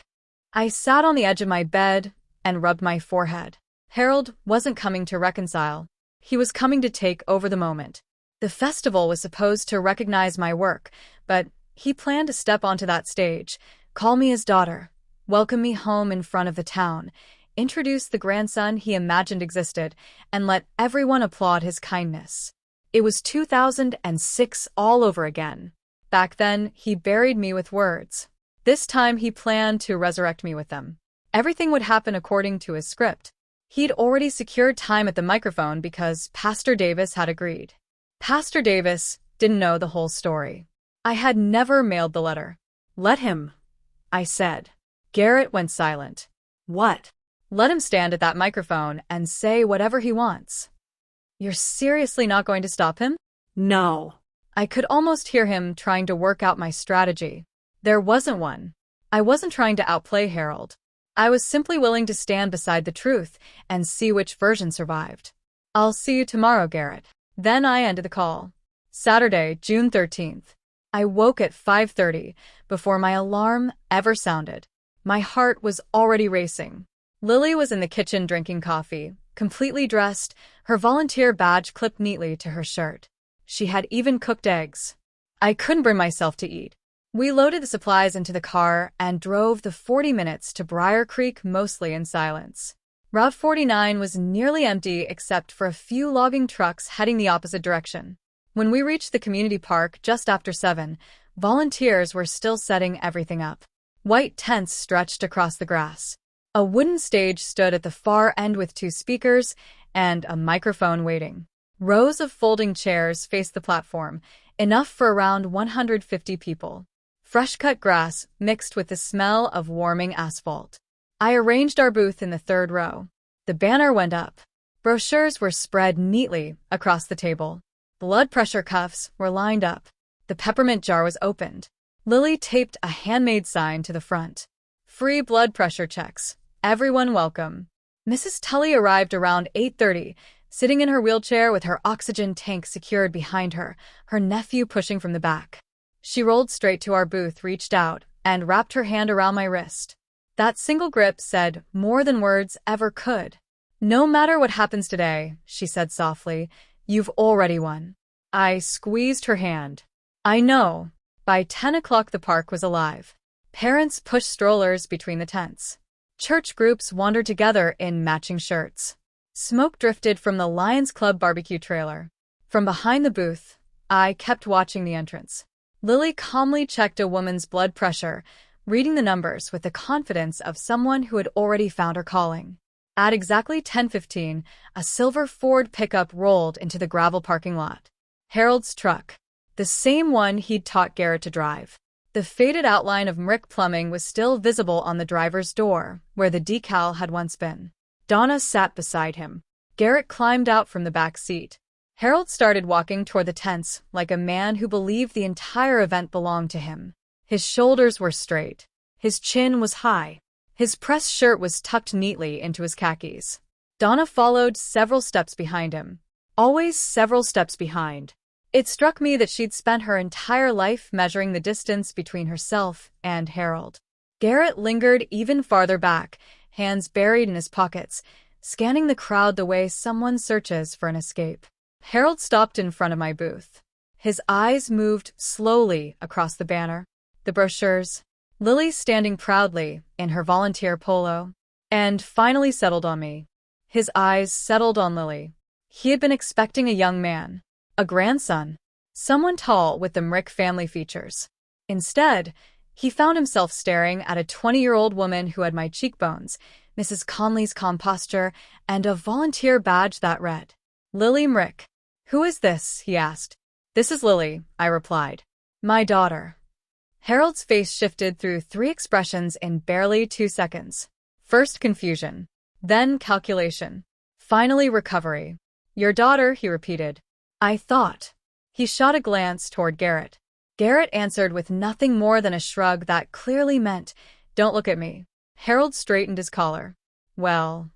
Speaker 1: I sat on the edge of my bed and rubbed my forehead. Harold wasn't coming to reconcile. He was coming to take over the moment. The festival was supposed to recognize my work, but he planned to step onto that stage, call me his daughter, welcome me home in front of the town, introduce the grandson he imagined existed, and let everyone applaud his kindness. It was 2006 all over again. Back then, he buried me with words. This time he planned to resurrect me with them. Everything would happen according to his script. He'd already secured time at the microphone because Pastor Davis had agreed. Pastor Davis didn't know the whole story. I had never mailed the letter. Let him, I said. Garrett went silent. What? Let him stand at that microphone and say whatever he wants. You're seriously not going to stop him? No. I could almost hear him trying to work out my strategy. There wasn't one. I wasn't trying to outplay Harold. I was simply willing to stand beside the truth and see which version survived. I'll see you tomorrow, Garrett. Then I ended the call. Saturday, June 13th. I woke at 5:30 before my alarm ever sounded. My heart was already racing. Lily was in the kitchen drinking coffee, completely dressed, her volunteer badge clipped neatly to her shirt. She had even cooked eggs. I couldn't bring myself to eat. We loaded the supplies into the car and drove the 40 minutes to Briar Creek mostly in silence. Route 49 was nearly empty except for a few logging trucks heading the opposite direction. When we reached the community park just after 7, volunteers were still setting everything up. White tents stretched across the grass. A wooden stage stood at the far end with 2 speakers and a microphone waiting. Rows of folding chairs faced the platform, enough for around 150 people. Fresh-cut grass mixed with the smell of warming asphalt. I arranged our booth in the 3rd row. The banner went up. Brochures were spread neatly across the table. Blood pressure cuffs were lined up. The peppermint jar was opened. Lily taped a handmade sign to the front. Free blood pressure checks. Everyone welcome. Mrs. Tully arrived around 8:30, sitting in her wheelchair with her oxygen tank secured behind her, her nephew pushing from the back. She rolled straight to our booth, reached out, and wrapped her hand around my wrist. That single grip said more than words ever could. No matter what happens today, she said softly, you've already won. I squeezed her hand. I know. By 10 o'clock the park was alive. Parents pushed strollers between the tents. Church groups wandered together in matching shirts. Smoke drifted from the Lions Club barbecue trailer. From behind the booth, I kept watching the entrance. Lily calmly checked a woman's blood pressure, reading the numbers with the confidence of someone who had already found her calling. At exactly 10:15, a silver Ford pickup rolled into the gravel parking lot. Harold's truck. The same one he'd taught Garrett to drive. The faded outline of Mrick Plumbing was still visible on the driver's door, where the decal had once been. Donna sat beside him. Garrett climbed out from the back seat. Harold started walking toward the tents like a man who believed the entire event belonged to him. His shoulders were straight. His chin was high. His pressed shirt was tucked neatly into his khakis. Donna followed several steps behind him. Always several steps behind. It struck me that she'd spent her entire life measuring the distance between herself and Harold. Garrett lingered even farther back, hands buried in his pockets, scanning the crowd the way someone searches for an escape. Harold stopped in front of my booth. His eyes moved slowly across the banner, the brochures, Lily standing proudly in her volunteer polo, and finally settled on me. His eyes settled on Lily. He had been expecting a young man, a grandson, someone tall with the Mrick family features. Instead, he found himself staring at a 20-year-old woman who had my cheekbones, Mrs. Conley's calm posture, and a volunteer badge that read, Lily Mrick. Who is this? He asked. This is Lily, I replied. My daughter. Harold's face shifted through 3 expressions in barely 2 seconds. First, confusion. Then calculation. Finally recovery. Your daughter, he repeated. I thought. He shot a glance toward Garrett. Garrett answered with nothing more than a shrug that clearly meant, don't look at me. Harold straightened his collar. Well,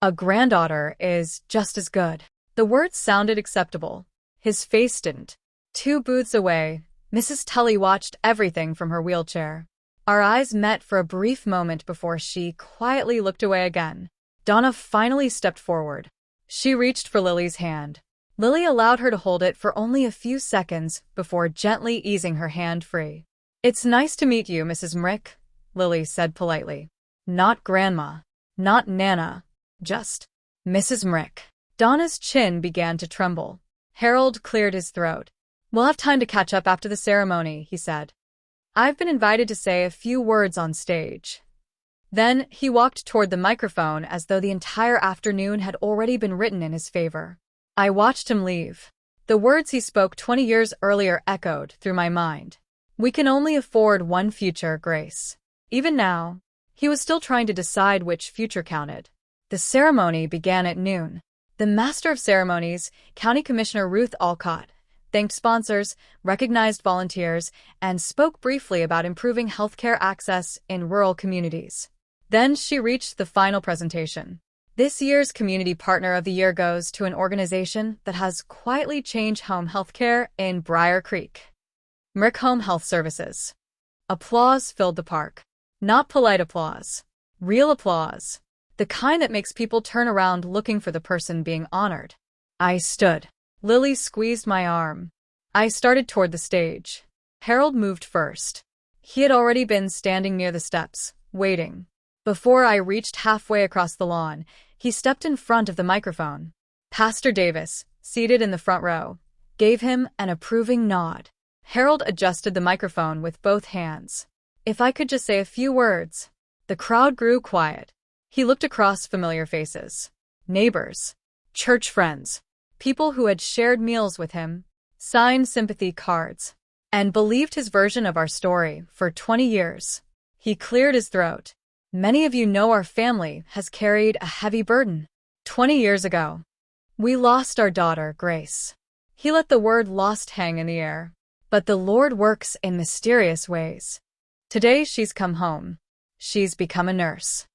Speaker 1: a granddaughter is just as good. The words sounded acceptable. His face didn't. 2 booths away, Mrs. Tully watched everything from her wheelchair. Our eyes met for a brief moment before she quietly looked away again. Donna finally stepped forward. She reached for Lily's hand. Lily allowed her to hold it for only a few seconds before gently easing her hand free. It's nice to meet you, Mrs. Mrick, Lily said politely. Not Grandma. Not Nana. Just Mrs. Mrick. Donna's chin began to tremble. Harold cleared his throat. We'll have time to catch up after the ceremony, he said. I've been invited to say a few words on stage. Then he walked toward the microphone as though the entire afternoon had already been written in his favor. I watched him leave. The words he spoke 20 years earlier echoed through my mind. We can only afford one future, Grace. Even now, he was still trying to decide which future counted. The ceremony began at noon. The Master of Ceremonies, County Commissioner Ruth Alcott, thanked sponsors, recognized volunteers, and spoke briefly about improving healthcare access in rural communities. Then she reached the final presentation. This year's Community Partner of the Year goes to an organization that has quietly changed home healthcare in Briar Creek. Mrick Home Health Services. Applause filled the park. Not polite applause. Real applause. The kind that makes people turn around looking for the person being honored. I stood. Lily squeezed my arm. I started toward the stage. Harold moved first. He had already been standing near the steps, waiting. Before I reached halfway across the lawn, he stepped in front of the microphone. Pastor Davis, seated in the front row, gave him an approving nod. Harold adjusted the microphone with both hands. If I could just say a few words. The crowd grew quiet. He looked across familiar faces. Neighbors. Church friends. People who had shared meals with him, signed sympathy cards, and believed his version of our story for 20 years. He cleared his throat. Many of you know our family has carried a heavy burden. 20 years ago, we lost our daughter, Grace. He let the word lost hang in the air. But the Lord works in mysterious ways. Today she's come home. She's become a nurse.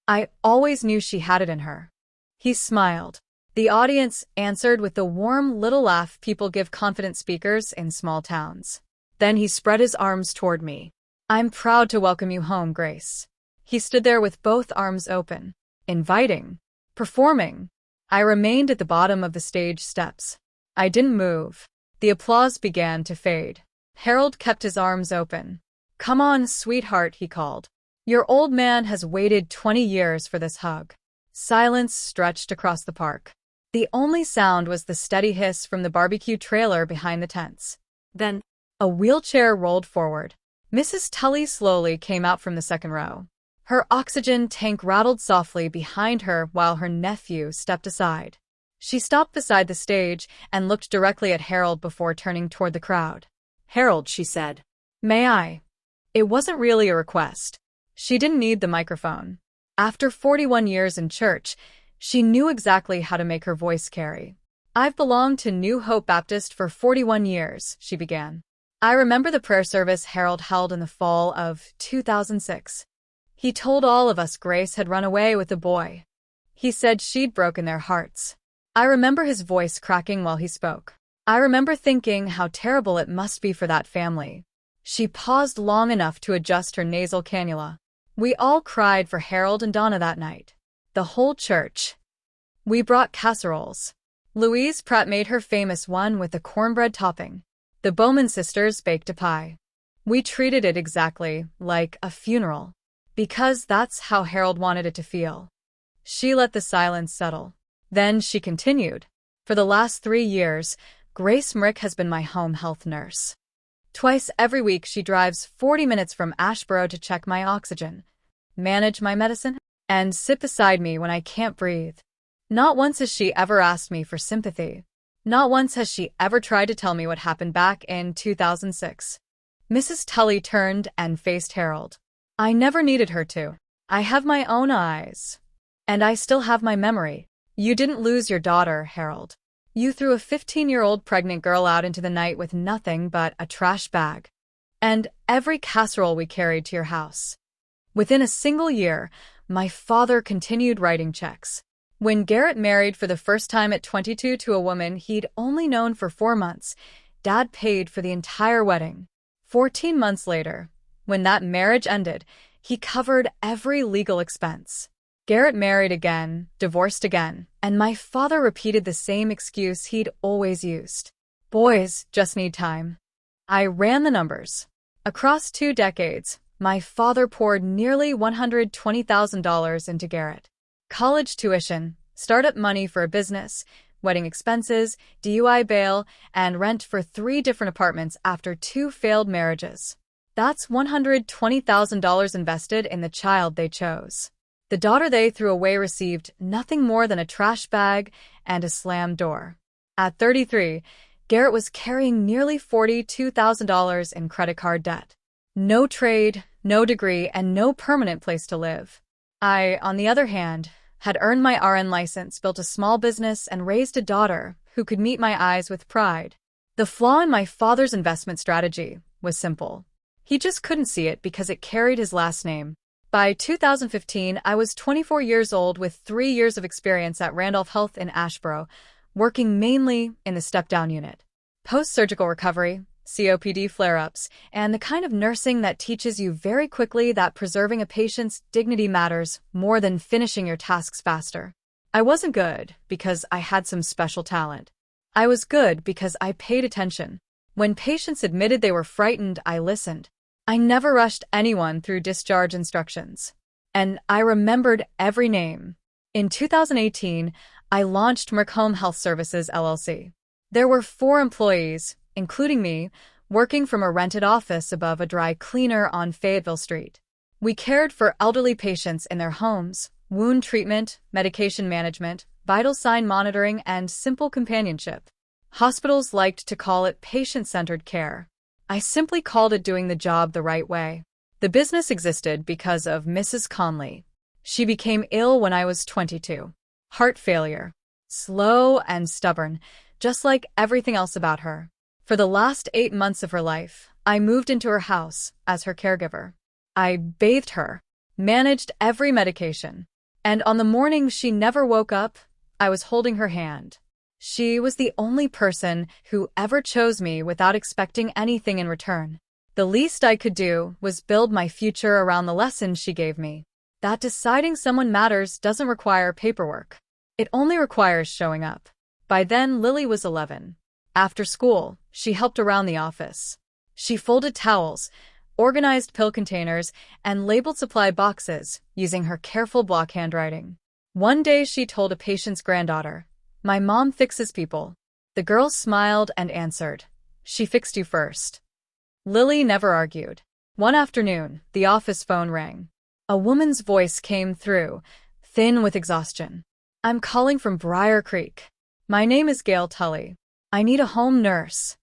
Speaker 1: I always knew she had it in her. He smiled. The audience answered with the warm little laugh people give confident speakers in small towns. Then he spread his arms toward me. I'm proud to welcome you home, Grace. He stood there with both arms open, inviting, performing. I remained at the bottom of the stage steps. I didn't move. The applause began to fade. Harold kept his arms open. Come on, sweetheart, he called. Your old man has waited 20 years for this hug. Silence stretched across the park. The only sound was the steady hiss from the barbecue trailer behind the tents. Then, a wheelchair rolled forward. Mrs. Tully slowly came out from the second row. Her oxygen tank rattled softly behind her while her nephew stepped aside. She stopped beside the stage and looked directly at Harold before turning toward the crowd. Harold, she said. May I? It wasn't really a request. She didn't need the microphone. After 41 years in church, she knew exactly how to make her voice carry. I've belonged to New Hope Baptist for 41 years, she began. I remember the prayer service Harold held in the fall of 2006. He told all of us Grace had run away with a boy. He said she'd broken their hearts. I remember his voice cracking while he spoke. I remember thinking how terrible it must be for that family. She paused long enough to adjust her nasal cannula. We all cried for Harold and Donna that night. The whole church. We brought casseroles. Louise Pratt made her famous one with the cornbread topping. The Bowman sisters baked a pie. We treated it exactly like a funeral. Because that's how Harold wanted it to feel. She let the silence settle. Then she continued. For the last 3 years, Grace Mrick has been my home health nurse. Twice every week she drives 40 minutes from Ashboro to check my oxygen, manage my medicine, and sit beside me when I can't breathe. Not once has she ever asked me for sympathy. Not once has she ever tried to tell me what happened back in 2006. Mrs. Tully turned and faced Harold. I never needed her to. I have my own eyes. And I still have my memory. You didn't lose your daughter, Harold. You threw a 15-year-old pregnant girl out into the night with nothing but a trash bag. And every casserole we carried to your house. Within a single year, my father continued writing checks. When Garrett married for the first time at 22 to a woman he'd only known for 4 months, Dad paid for the entire wedding. 14 months later, when that marriage ended, he covered every legal expense. Garrett married again, divorced again, and my father repeated the same excuse he'd always used. Boys just need time. I ran the numbers. Across 2 decades, my father poured nearly $120,000 into Garrett. College tuition, startup money for a business, wedding expenses, DUI bail, and rent for 3 different apartments after 2 failed marriages. That's $120,000 invested in the child they chose. The daughter they threw away received nothing more than a trash bag and a slammed door. At 33, Garrett was carrying nearly $42,000 in credit card debt. No trade, no degree, and no permanent place to live. I, on the other hand, had earned my RN license, built a small business, and raised a daughter who could meet my eyes with pride. The flaw in my father's investment strategy was simple. He just couldn't see it because it carried his last name. By 2015, I was 24 years old with 3 years of experience at Randolph Health in Asheboro, working mainly in the step-down unit. Post-surgical recovery, COPD flare-ups, and the kind of nursing that teaches you very quickly that preserving a patient's dignity matters more than finishing your tasks faster. I wasn't good because I had some special talent. I was good because I paid attention. When patients admitted they were frightened, I listened. I never rushed anyone through discharge instructions. And I remembered every name. In 2018, I launched Merck Home Health Services, LLC. There were 4 employees, including me, working from a rented office above a dry cleaner on Fayetteville Street. We cared for elderly patients in their homes, wound treatment, medication management, vital sign monitoring, and simple companionship. Hospitals liked to call it patient-centered care. I simply called it doing the job the right way. The business existed because of Mrs. Conley. She became ill when I was 22. Heart failure. Slow and stubborn, just like everything else about her. For the last 8 months of her life, I moved into her house as her caregiver. I bathed her, managed every medication, and on the morning she never woke up, I was holding her hand. She was the only person who ever chose me without expecting anything in return. The least I could do was build my future around the lessons she gave me. That deciding someone matters doesn't require paperwork. It only requires showing up. By then, Lily was 11. After school, she helped around the office. She folded towels, organized pill containers, and labeled supply boxes using her careful block handwriting. One day she told a patient's granddaughter, "My mom fixes people." The girl smiled and answered, "She fixed you first." Lily never argued. One afternoon, the office phone rang. A woman's voice came through, thin with exhaustion. "I'm calling from Briar Creek. My name is Gail Tully. I need a home nurse."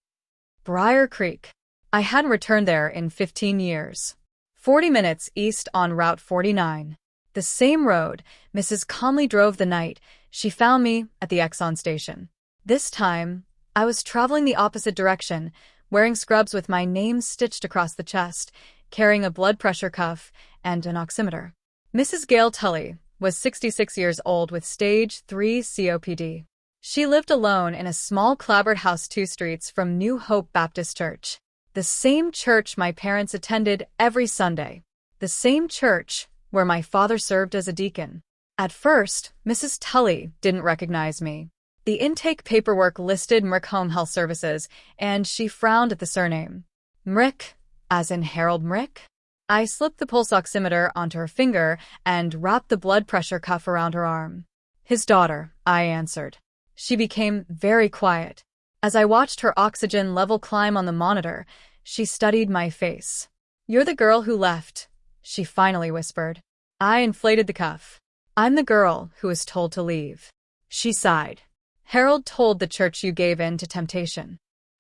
Speaker 1: Briar Creek. I hadn't returned there in 15 years. 40 minutes east on Route 49. The same road Mrs. Conley drove the night she found me at the Exxon station. This time, I was traveling the opposite direction, wearing scrubs with my name stitched across the chest, carrying a blood pressure cuff and an oximeter. Mrs. Gail Tully was 66 years old with stage 3 COPD. She lived alone in a small clapboard house 2 streets from New Hope Baptist Church. The same church my parents attended every Sunday. The same church where my father served as a deacon. At first, Mrs. Tully didn't recognize me. The intake paperwork listed Merck Home Health Services, and she frowned at the surname. Mrick, as in Harold Mrick? I slipped the pulse oximeter onto her finger and wrapped the blood pressure cuff around her arm. "His daughter," I answered. She became very quiet. As I watched her oxygen level climb on the monitor, she studied my face. "You're the girl who left," she finally whispered. I inflated the cuff. "I'm the girl who was told to leave." She sighed. "Harold told the church you gave in to temptation."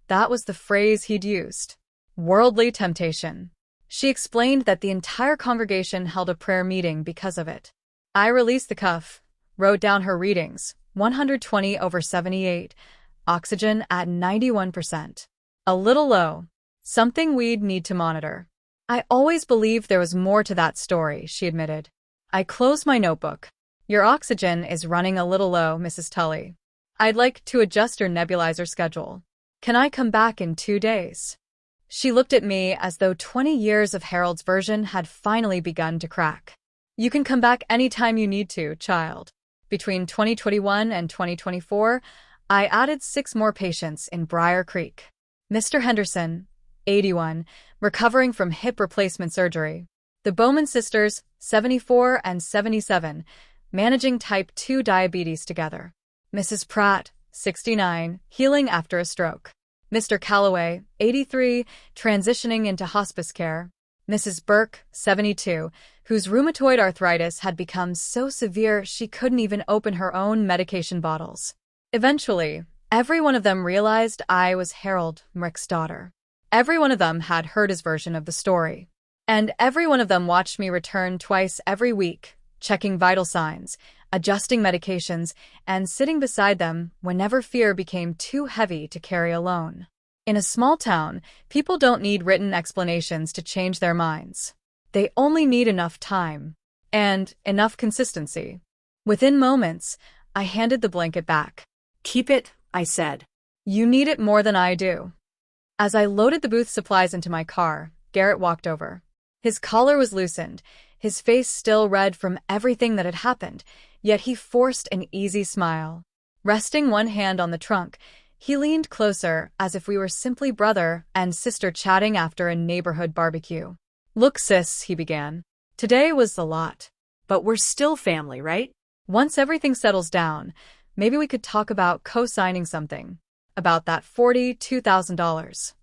Speaker 1: That was the phrase he'd used. Worldly temptation. She explained that the entire congregation held a prayer meeting because of it. I released the cuff, wrote down her readings, 120/78, oxygen at 91%. A little low. Something we'd need to monitor. I always believed there was more to that story, she admitted. I closed my notebook. Your oxygen is running a little low, Mrs. Tully. I'd like to adjust your nebulizer schedule. Can I come back in 2 days? She looked at me as though 20 years of Harold's version had finally begun to crack. You can come back anytime you need to, child. Between 2021 and 2024, I added 6 more patients in Briar Creek. Mr. Henderson, 81, recovering from hip replacement surgery. The Bowman sisters, 74 and 77, managing type 2 diabetes together. Mrs. Pratt, 69, healing after a stroke. Mr. Calloway, 83, transitioning into hospice care. Mrs. Burke, 72, whose rheumatoid arthritis had become so severe she couldn't even open her own medication bottles. Eventually, every one of them realized I was Harold, Rick's daughter. Every one of them had heard his version of the story. And every one of them watched me return twice every week, checking vital signs, adjusting medications, and sitting beside them whenever fear became too heavy to carry alone. In a small town, people don't need written explanations to change their minds. They only need enough time and enough consistency. Within moments, I handed the blanket back.
Speaker 2: Keep it, I said.
Speaker 1: You need it more than I do. As I loaded the booth supplies into my car, Garrett walked over. His collar was loosened, his face still red from everything that had happened, yet he forced an easy smile. Resting one hand on the trunk, he leaned closer as if we were simply brother and sister chatting after a neighborhood barbecue. Look, sis, he began. Today was a lot.
Speaker 2: But we're still family, right?
Speaker 1: Once everything settles down, maybe we could talk about co-signing something. About that $42,000.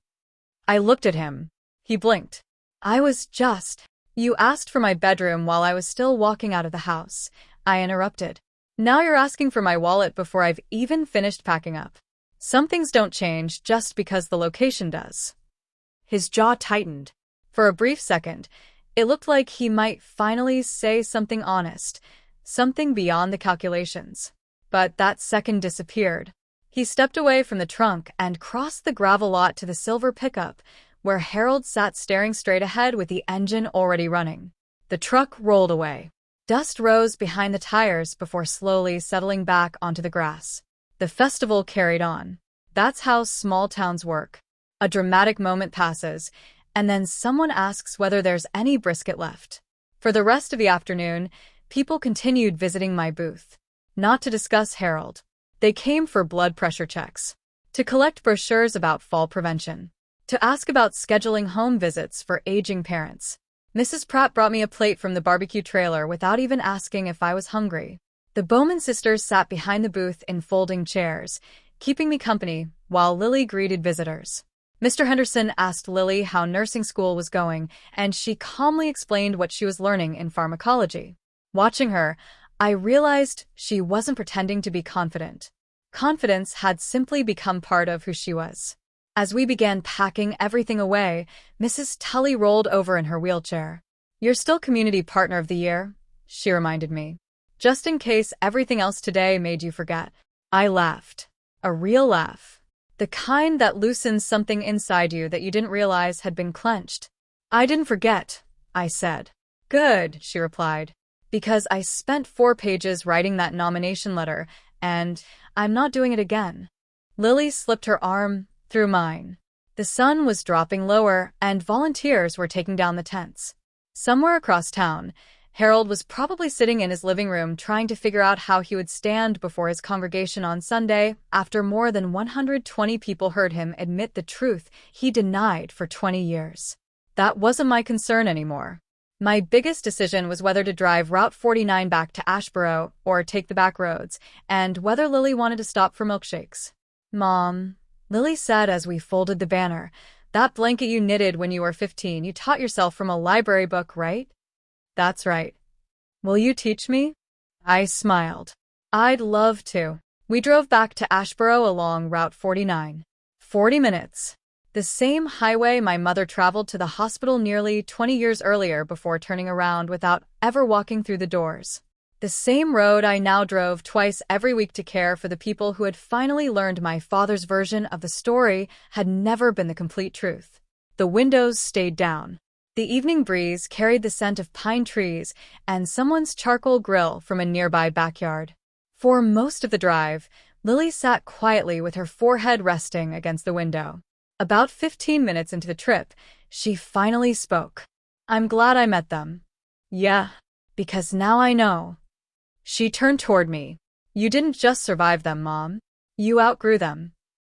Speaker 1: I looked at him. He blinked. You asked for my bedroom while I was still walking out of the house. I interrupted. Now you're asking for my wallet before I've even finished packing up. Some things don't change just because the location does.
Speaker 2: His jaw tightened.
Speaker 1: For a brief second, it looked like he might finally say something honest, something beyond the calculations. But that second disappeared. He stepped away from the trunk and crossed the gravel lot to the silver pickup, where Harold sat staring straight ahead with the engine already running. The truck rolled away. Dust rose behind the tires before slowly settling back onto the grass. The festival carried on. That's how small towns work. A dramatic moment passes, and then someone asks whether there's any brisket left. For the rest of the afternoon, people continued visiting my booth. Not to discuss Harold. They came for blood pressure checks, to collect brochures about fall prevention, to ask about scheduling home visits for aging parents. Mrs. Pratt brought me a plate from the barbecue trailer without even asking if I was hungry. The Bowman sisters sat behind the booth in folding chairs, keeping me company while Lily greeted visitors. Mr. Henderson asked Lily how nursing school was going, and she calmly explained what she was learning in pharmacology. Watching her, I realized she wasn't pretending to be confident. Confidence had simply become part of who she was. As we began packing everything away, Mrs. Tully rolled over in her wheelchair. You're still Community Partner of the Year, she reminded me. Just in case everything else today made you forget. I laughed. A real laugh. The kind that loosens something inside you that you didn't realize had been clenched. I didn't forget, I said. Good, she replied. Because I spent 4 pages writing that nomination letter, and I'm not doing it again. Lily slipped her arm through mine. The sun was dropping lower, and volunteers were taking down the tents. Somewhere across town, Harold was probably sitting in his living room trying to figure out how he would stand before his congregation on Sunday after more than 120 people heard him admit the truth he denied for 20 years. That wasn't my concern anymore. My biggest decision was whether to drive Route 49 back to Ashboro or take the back roads, and whether Lily wanted to stop for milkshakes. Mom, Lily said as we folded the banner, that blanket you knitted when you were 15, you taught yourself from a library book, right? That's right. Will you teach me? I smiled. I'd love to. We drove back to Ashboro along Route 49. 40 minutes. The same highway my mother traveled to the hospital nearly 20 years earlier before turning around without ever walking through the doors. The same road I now drove twice every week to care for the people who had finally learned my father's version of the story had never been the complete truth. The windows stayed down. The evening breeze carried the scent of pine trees and someone's charcoal grill from a nearby backyard. For most of the drive, Lily sat quietly with her forehead resting against the window. About 15 minutes into the trip, she finally spoke. "I'm glad I met them." "Yeah, because now I know." She turned toward me. "You didn't just survive them, Mom. You outgrew them."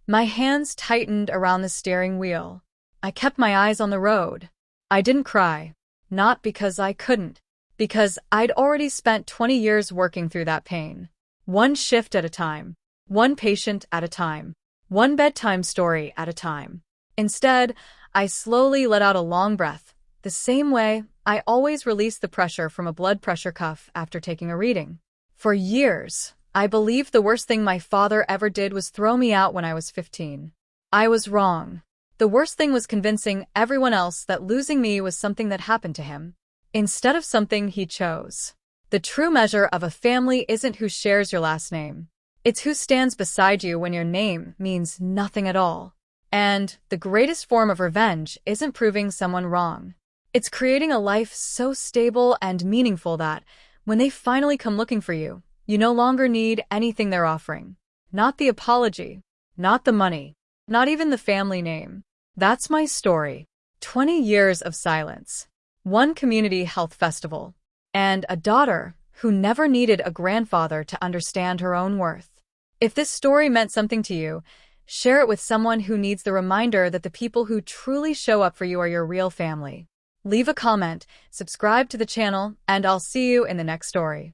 Speaker 1: My hands tightened around the steering wheel. I kept my eyes on the road. I didn't cry. Not because I couldn't. Because I'd already spent 20 years working through that pain. One shift at a time. One patient at a time. One bedtime story at a time. Instead, I slowly let out a long breath, the same way I always release the pressure from a blood pressure cuff after taking a reading. For years, I believed the worst thing my father ever did was throw me out when I was 15. I was wrong. The worst thing was convincing everyone else that losing me was something that happened to him, instead of something he chose. The true measure of a family isn't who shares your last name. It's who stands beside you when your name means nothing at all. And the greatest form of revenge isn't proving someone wrong. It's creating a life so stable and meaningful that, when they finally come looking for you, you no longer need anything they're offering. Not the apology, not the money, not even the family name. That's my story. 20 years of silence, one community health festival, and a daughter who never needed a grandfather to understand her own worth. If this story meant something to you, share it with someone who needs the reminder that the people who truly show up for you are your real family. Leave a comment, subscribe to the channel, and I'll see you in the next story.